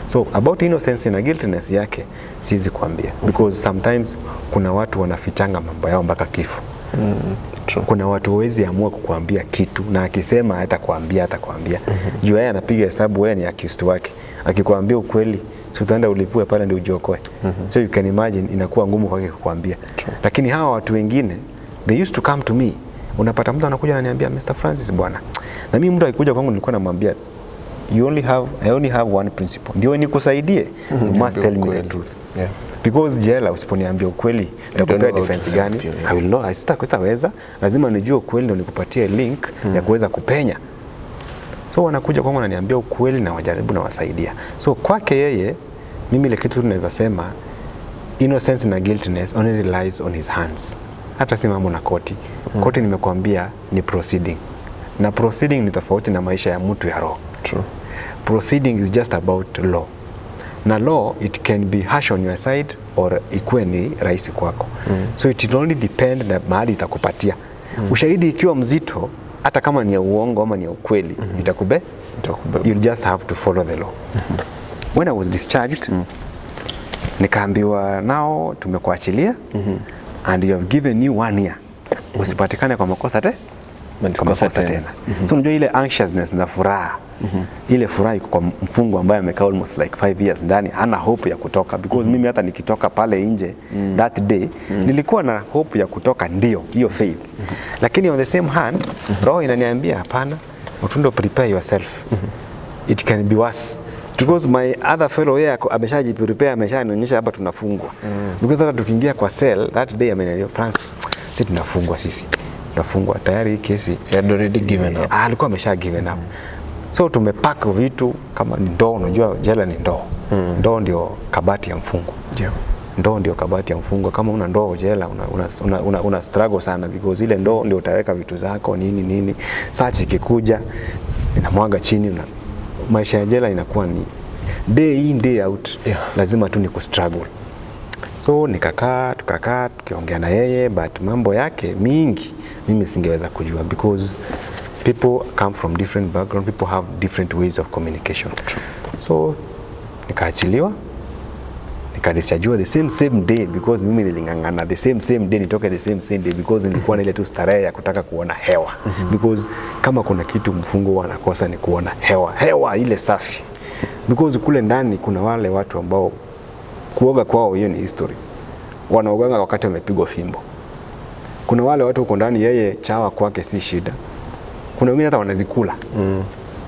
So about innocence na guiltiness yake siwezi kuambia, because sometimes kuna watu wanafichanga mambo yao mpaka kifo. Kuna watu wezi amua kukuambia kitu, na akisema hatakwambia. Juu yeye anapiga hesabu wewe ni accused wake. Akikwambia ukweli, si utaenda ulipue pale ndio ujiokoe. So you can imagine inakuwa ngumu kwake kukuambia. Lakini hawa watu wengine, they used to come to me. Unapata mtu anakuja ananiambia Mr. Francis bwana. Na mimi mtu akikuja kwangu nilikuwa namwambia I only have one principle. Ndio nikusaidie, you must tell me the truth. Because jela usiponiambia ukweli nitakupea defense gani? I will not, sitaweza. Lazima nijue ukweli ndio nikupatie link ya kuweza kupenya. So wanakuja kwangu wananiambia ukweli na wajaribu na wasaidia. So kwake yeye, mimi ile kitu tunaweza sema innocence na guiltiness only lies on his hands. Hata si mambo na koti. Koti nimekuambia ni proceeding. Na proceeding ni tofauti na maisha ya mtu ya roho. True. Proceeding is just about law. Na law, it can be harsh on your side or ikuwe ni rahisi kwako. So it will only depend na mahali itakupatia. Ushahidi ikiwa mzito, hata kama ni ya uongo ama ni ya ukweli, itakube. You just have to follow the law. When I was discharged, nikaambiwa nao tumekuachilia and you have given you 1 year. Usipatikane kwa makosa tena. So unajua ile anxiousness na furaha. Ile furaha iko kwa mfungwa ambaye amekaa almost like 5 years ndani, hana hope ya kutoka, because mimi hata nikitoka pale nje that day nilikuwa na hope ya kutoka, ndio hiyo faith. Lakini on the same hand roho inaniambia hapana, utundo prepare yourself. It can be worse, because my other fellow here ameshaji prepare, ameshanionyesha hapa tunafungwa. Because hata tukiingia kwa cell that day ameniambia France, sisi tunafungwa, tunafungwa tayari, hii kesi had already given up. Alikuwa amesha given up. So tumepack vitu kama ni ndoo, unajua jela ni ndoo. Ndoo ndio kabati ya mfungwa. Ndoo ndio kabati ya mfungwa. Kama una ndoo jela una struggle sana, because ile ndoo ndio utaweka vitu zako nini. Search ikikuja inamwaga chini, maisha ya jela inakuwa ni day in day out. Lazima tu ni kustruggle. So tukakaa tukiongea na yeye, but mambo yake mingi mimi singeweza kujua, because people come from different background, people have different ways of communication. So nikaachiliwa, nikadischargewa the same day, because mimi nilingangana the same day nitoke the same day, because nilikuwa na ile tu starehe ya kutaka kuona hewa. Because kama kuna kitu mfungo anakosa ni kuona hewa ile safi. Because kule ndani kuna wale watu ambao kuoga kwao hiyo ni history. Wanaoganga wakati wamepigwa fimbo. Kuna wale watu huko ndani yeye chawa kwake si shida. Kuna wengine hata wanazikula.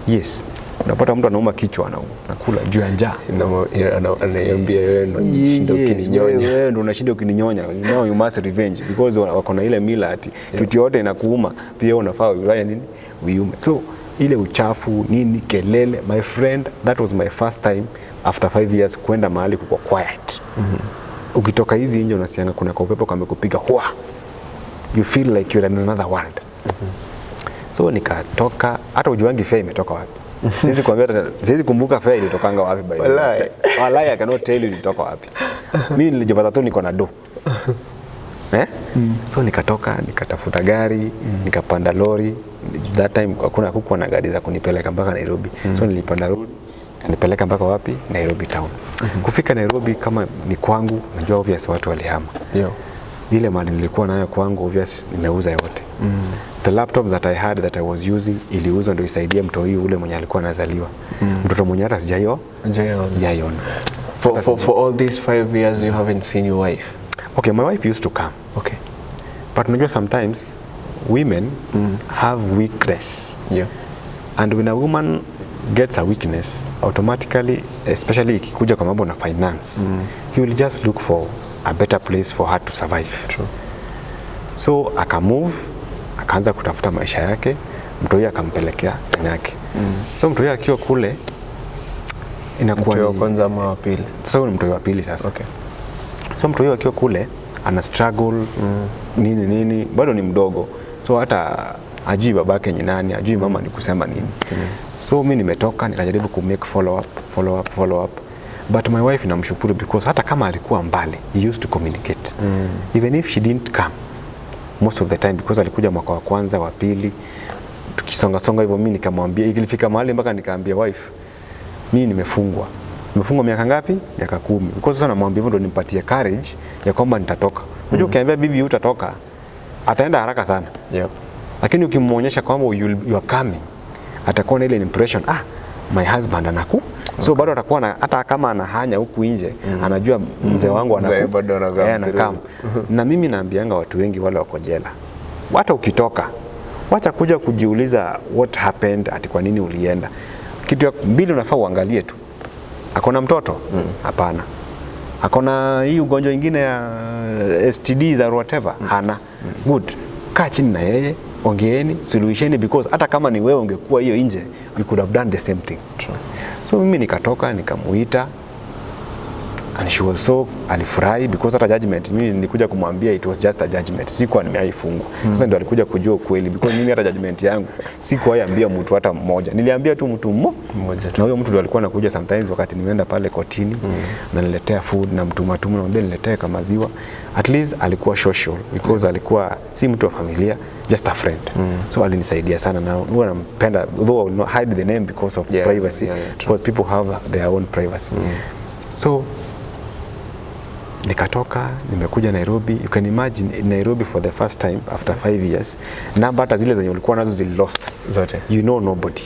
Yes. Unapata mtu anauma kichwa anakula juu ya njaa. Ananiambia wewe ndo unashinda ukininyonya. Wewe ndo unashinda ukininyonya. Now you must revenge, because wako na ile mila ati kitu yote inakuuma, pia unafaa uiwaye nini? Uiume. So ile uchafu nini, kelele, my friend, that was my first time after 5 years kwenda mahali kuko quiet. ukitoka hivi nje unasianga kuna kaupepo kamekupiga hua, you feel like you're in another world. So nikatoka, hata ujuangi fare imetoka wapi. Siwezi kumbuka fare ilitokanga wapi by the way. Wallahi I cannot tell you ilitoka wapi. Mimi nilijipata tu niko na do. So nikatoka, nikatafuta gari, nikapanda lori. That time hakuna kukuwa na gari za kunipeleka mpaka Nairobi. So nilipanda lori, kanipeleka mpaka wapi? Nairobi town. Kufika Nairobi kama ni kwangu, najua obvious watu walihama. Ile mali nilikuwa nayo kwangu obvious nimeuza yote. The laptop that I had that I was using iliuzwa ndio isaidie mtoi ule mwenye alikuwa anazaliwa. Mtoto mwenye hata sijaiona. For all these 5 years you haven't seen your wife? Okay, my wife used to come. Okay. But unajua sometimes women have weakness. And when a woman gets a weakness, automatically, especially ikikuja kwa mambo na finance, he will just look for a better place for her to survive. True. So akamove, akaanza kutafuta maisha yake, mtoi akampelekea nyanyake. So mtoi akiwa kule inakuwa mtoi wa kwanza ama wa pili? So ni mtoi wa pili sasa. Okay. So mtoi akiwa kule ana struggle nini, bado ni mdogo. So hata ajui babake ni nani, ajui mama ni kusema nini. So mimi nimetoka nikajaribu ku make follow up. But my wife namshukuru because hata kama alikuwa mbali, he used to communicate. Even if she didn't come most of the time, because alikuja mwaka wa kwanza, wa pili, tukisonga hivyo mimi nikamwambia, ilifika mahali mpaka nikaambia wife, mimi nimefungwa miaka ngapi? Miaka 10. Because sasa namwambia hivyo ndio nimpatie courage ya kwamba nitatoka. Unajua ukiambia bibi utatoka, ataenda haraka sana. Lakini ukimuonyesha kwamba you are coming, atakuwa na ile impression, my husband anaku. So bado atakuwa hata kama anahanya huku nje, anajua mzee wangu anaku. Na mimi naambianga watu wengi wale wako jela, hata ukitoka, wacha kuja kujiuliza what happened, ati kwa nini ulienda. Kitu ya mbili unafaa uangalie tu. Akona mtoto? Hapana. Akona hii ugonjwa ingine ya STD za whatever? Hana. Good. Kaa chini na yeye, ongeeni, suluhisheni, because hata kama ni wewe ungekuwa hiyo nje, we could have done the same thing. So mimi nikatoka, nikamuita, and she was so alifurahi because hata judgment mimi nilikuja kumwambia it was just a judgment, sikuwa nimeifungwa. Sasa ndio alikuja kujua kweli because mimi hata judgment yangu sikuwa ambia mtu hata mmoja, niliambia tu mtu mmoja, na huyo mtu ndio alikuwa anakuja sometimes wakati nimeenda pale kotini, na niletea food na mtu naomba niletee kama maziwa. At least alikuwa social because alikuwa si mtu wa familia, just a friend. So alinisaidia sana, na huwa nampenda, though I will not hide the name because of privacy, because people have their own privacy. So nikatoka, nimekuja Nairobi. You can imagine in Nairobi for the first time after 5 years, namba hata zile zenye ulikuwa nazo zili lost zote, you know nobody.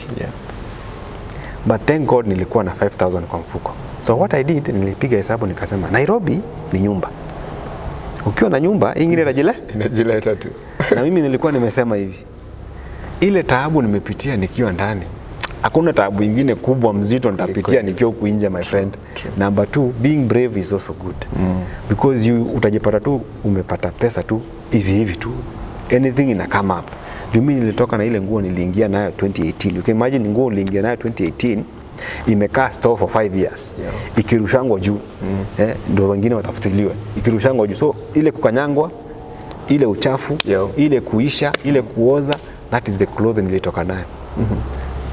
But thank God nilikuwa na 5,000 kwa mfuko. So what I did, nilipiga hesabu nikasema Nairobi ni nyumba, ukiwa na nyumba ingine inajileta tu. Na mimi nilikuwa nimesema hivi, ile taabu nimepitia nikiwa ndani, hakuna taabu ingine kubwa mzito nitapitia nikiwa huku nje, my friend. Number 2, being brave is also good. Because utajipata tu umepata pesa tu hivi tu, anything ina come up. Mimi nilitoka na ile nguo niliingia nayo 2018. You can imagine nguo niliingia nayo 2018 imekaa store for 5 years. Ikirushango juu, ndio wengine watafutiliwe. Ikirushango juu, so ile kukanyangwa, ile uchafu, ile kuisha, ile kuoza, that is the clothing nilitoka nayo.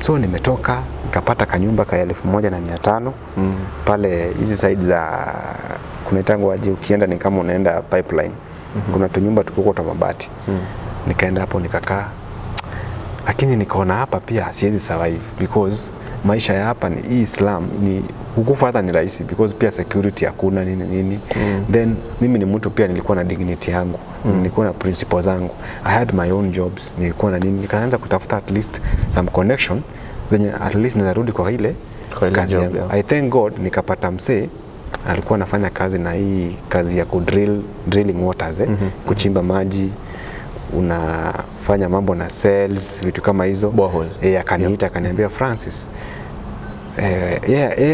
So nimetoka, nikapata kanyumba ka 1,500 pale hizi side za kunaitangwa aje, ukienda ni kama unaenda pipeline. Kuna tunyumba tuko kwa mabati. Nikaenda hapo nikakaa. Lakini nikaona hapa pia siwezi survive because maisha ya hapa ni Islam, ni hukufa hata ni rahisi because pia security hakuna nini. Then mimi ni mtu pia nilikuwa na dignity yangu, nilikuwa na principles zangu. I had my own jobs, nilikuwa na nini. Nikaanza kutafuta at least some connection zenye at least nizarudi kwa ile kazi yangu. I thank God nikapata msee alikuwa anafanya kazi na hii kazi ya drilling waters, kuchimba maji, unafanya mambo na cells, vitu kama hizo. Akaniita akaniambia Francis,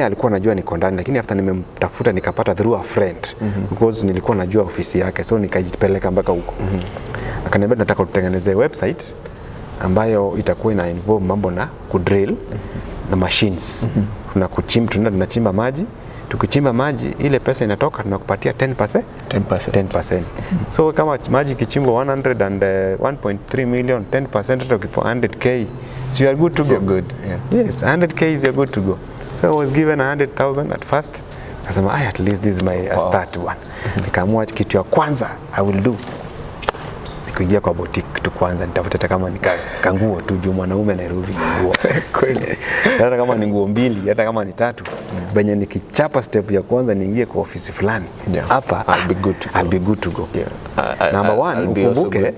alikuwa anajua niko ndani, lakini after nimemtafuta nikapata through a friend, because nilikuwa najua ofisi yake, so nikajipeleka mpaka huko. Akaniambia nataka tutengeneze website ambayo itakuwa ina involve mambo na kudrill na machines. Tunachimba maji, tukichimba maji ile pesa inatoka tunakupatia 10%. 10%. So kama maji kichimbo 100 and 1.3 million, 10% hata ukipo 100k, so you are good to go. You're good. Yeah. Yes, 100k is you're good to go. So I was given 100,000 at first. Kasema at least this is my start one. Nikaamua kitu ya kwanza I will do kuingia kwa boutique tu kwanza, nitafuta hata kama ni kanguo tu juu mwanaume Nairobi nguo kweli, hata kama ni nguo mbili, hata kama ni tatu, venye nikichapa step ya kwanza niingie kwa ofisi fulani hapa, I'll be good to go. Yeah. Number one, ukumbuke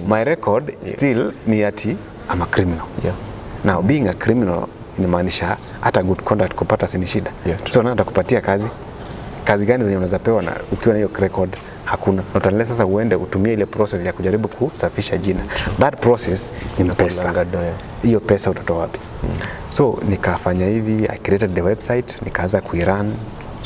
my record still ni ati I'm a criminal. Yeah. Now being a criminal inamaanisha hata good conduct kupata si shida. So nataka kupatia kazi gani zenye unaweza pewa na ukiwa na hiyo record? Hakuna. Not unless sasa uende utumie ile process ya kujaribu kusafisha jina. That process ni pesa. Hiyo pesa utatoa wapi? So nikafanya hivi, I created the website, nikaanza kuirun.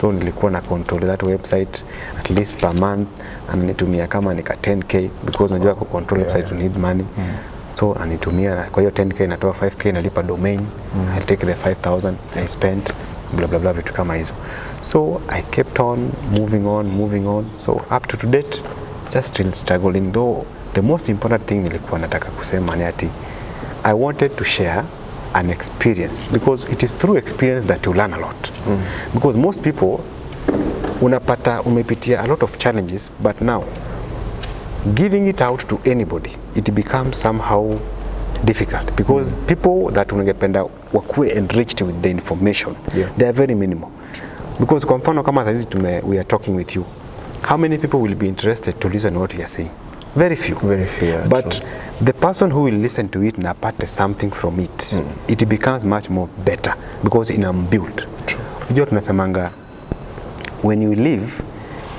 So nilikuwa na control that website at least per month, ananitumia kama nika 10k because unajua ku control website you need money. So anitumia, kwa hiyo 10k natoa 5k nalipa domain. I take the 5,000 I spent blah blah blah, vitu kama hizo. So I kept on moving on. So up to date just still struggling, though the most important thing nilikuwa nataka kusema ni ati I wanted to share an experience because it is through experience that you learn a lot. Because most people unapata umepitia a lot of challenges, but now giving it out to anybody it becomes somehow difficult because people that ungependa wakuwe enriched with the information, they are very minimal. Because kwa mfano kama saizi we are talking with you, how many people will be interested to listen what we are saying? Very few. Yeah, but true. The person who will listen to it na apate something from it, it becomes much more better because build. Unajua tunasemanga when you live,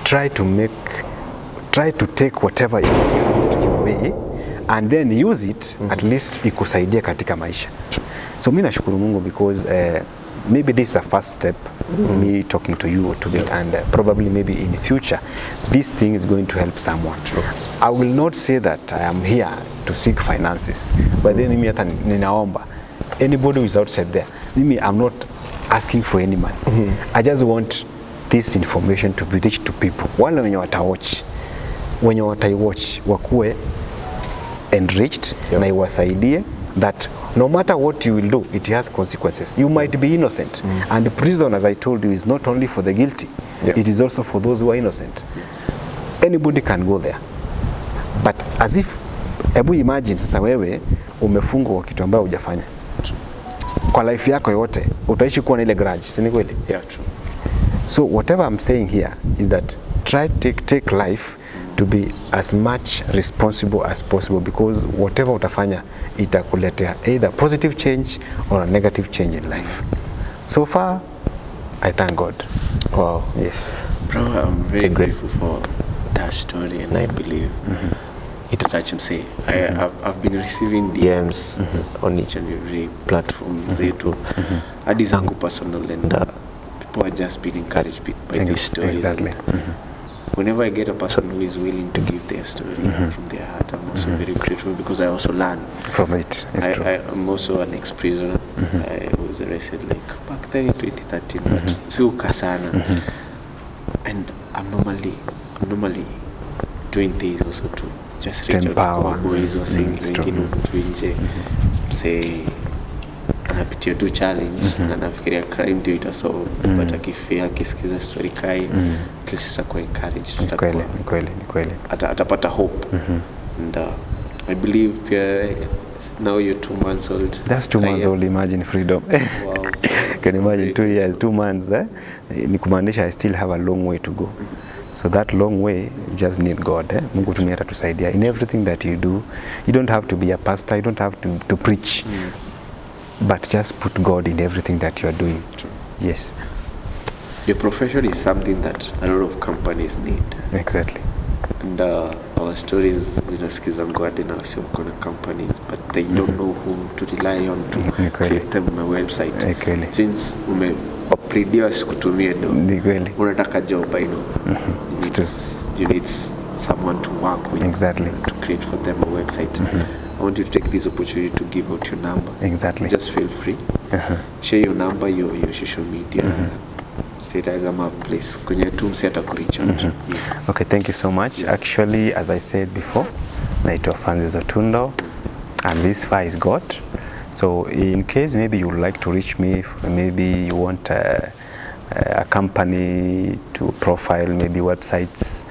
try to take whatever it is coming to your way and then use it at least ikusaidie katika maisha. So mimi nashukuru Mungu because maybe this is a first step, me talking to you today, and probably maybe in the future this thing is going to help someone. I will not say that I am here to seek finances, but then mimi hata ninaomba anybody who is outside there, mimi I'm not asking for any money. I just want this information to be reached to people. Wale wenye wataiwatch wakuwe enriched na iwasaidie that no matter what you will do, it has consequences. You might be innocent, and prison, as I told you, is not only for the guilty, it is also for those who are innocent. Anybody can go there, but as if, ebu imagine sasa wewe umefungwa kwa kitu ambayo hujafanya kwa life yako yote, utaishi kuwa na ile grudge, si ni kweli? Yeah, true. So whatever I'm saying here is that try take life to be as much responsible as possible, because whatever utafanya itakuletea either positive change or a negative change in life. So far, I thank God. Wow. Yes. Bro, I'm very grateful for that story, and I believe it touched him. Say, I've been receiving DMs on each and every platform zetu, hadi zangu personal, and people are just being encouraged by this story. Exactly. Whenever I get a person who is willing to give their story from their heart, I'm also very grateful because I also learn from it. It's true. I'm also an ex-prisoner. I was arrested like back then in 2013, but still kasana. And I'm normally doing things also to just reach out to boys or singing, say anapitia tu challenge na nafikiria crime ndio itasolve, but akisikiza story kai at least atakuwa encouraged, ni kweli atapata hope. And I believe now you're 2 months old. That's 2 months old. Imagine freedom. Wow. Can you imagine 2 years, 2 months? Ni kumaanisha I still have a long way to go. So that long way, you just need God. Mungu tu ndiye atatusaidia in everything that you do. You don't have to be a pastor. You don't have to preach. But just put God in everything that you are doing. True. Yes. Your profession is something that a lot of companies need. Exactly. And our stories zinasikiza ngwade na wasio kuna companies, but they don't know who to rely on to create them on a website. Since umepredious kutumia do, unataka job, I know. You need someone to work with. Exactly. To create for them a website. I want you to take this opportunity to give out your number. Exactly. Just feel free. Share your number, your social media, status ama place kwenye tu msi atakureach out. Okay, thank you so much. Actually, as I said before, naitwa Francis Otundo, and this far is God. So in case maybe you would like to reach me, maybe you want a company to profile, maybe websites,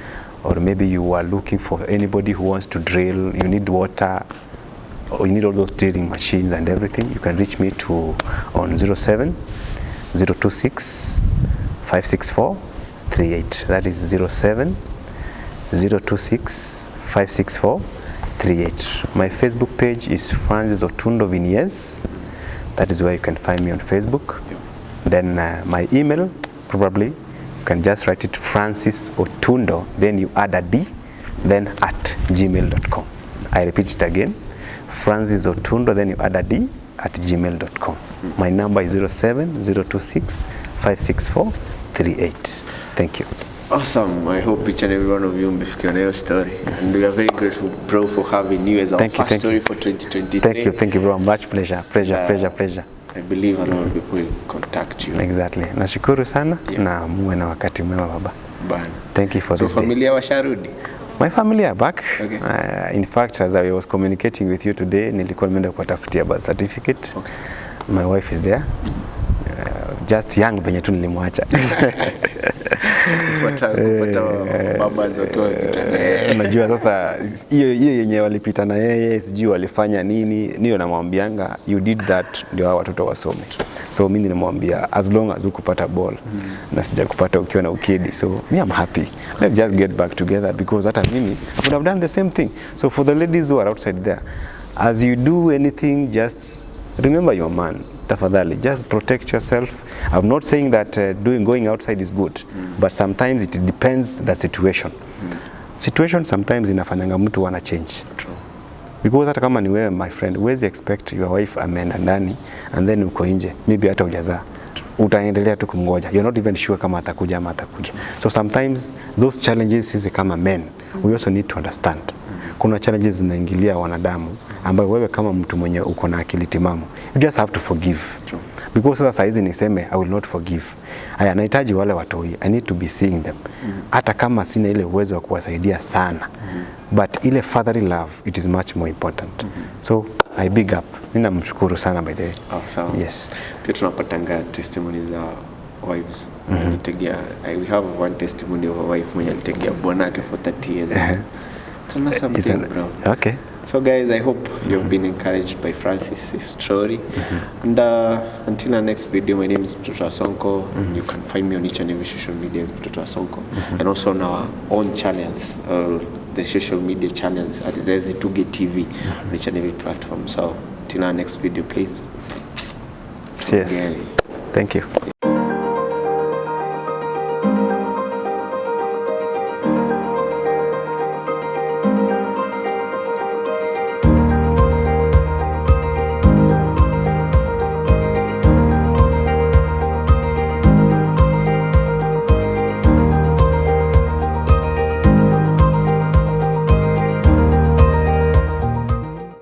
or maybe you are looking for anybody who wants to drill, you need water, or you need all those drilling machines and everything, you can reach me on 07 026 564 38. That is 07 026 564 38. My Facebook page is Francis Otundo Vinyes. That is where you can find me on Facebook. Then my email, probably you can just write it Francis Otundo, then you add a D, then @gmail.com. I repeat it again, Francis Otundo, then you add a D @gmail.com. My number is 07 026 564 38. Thank you. Awesome. I hope each and every one of you mmefikiwa na hiyo story, and we are very grateful, bro, for having you as our first story for 2023. Thank you bro, much pleasure. I believe a lot of people will contact you. Exactly. Nashukuru sana, na muwe na wakati mwema baba. Bana. Thank you for this day. Familia washarudi? My family are back. Okay. In fact, as I was communicating with you today, nilikuwa nimeenda kuwatafutia birth certificate. Okay. My wife is there. Just young venye tu nilimwacha. Unajua sasa hiyo yenye walipita na yeye, sijui walifanya nini, niyo namwambianga you did that ndio hao watoto wasome. So mimi nimwambia as long as ukupata ball na sija kupata ukiwa na ukedi, so me I'm happy. Let's just get back together, because hata mimi I would have done the same thing. So for the ladies who are outside there, as you do anything, just remember your man. Tafadhali, just protect yourself. I'm not saying that going outside is good, but sometimes it depends the situation. Situation sometimes inafanyanga mtu wana change. Because hata kama ni wewe, my friend, huwezi expect your wife ameenda ndani and then uko nje, maybe hata hujazaa, utaendelea tu kumngoja. You're not even sure kama atakuja ama atakuja. So sometimes those challenges sisi kama men, we also need to understand. Kuna challenges zinaingilia wanadamu ambayo wewe kama mtu mwenye uko na akili timamu, you just have to forgive. True. Because sasa hizi niseme I will not forgive. Aya, nahitaji wale watoi, I need to be seeing them. Hata kama sina ile uwezo wa kuwasaidia sana, but ile fatherly love, it is much more important. So I big up. Ninamshukuru sana by the way. Sawa. Yes. Pia tunapatanga testimonies za wives. We have one testimony of a wife mwenye alitegea bwanake for 30 years. It's something, bro. Okay. So guys, I hope you've been encouraged by Francis' story. And until our next video, my name is Mtoto Sonko. You can find me on each and every social media as Mtoto Sonko, and also on our own channels, the social media channels at Itugi TV, on each and every platform. So till our next video, please. Cheers. Thank you.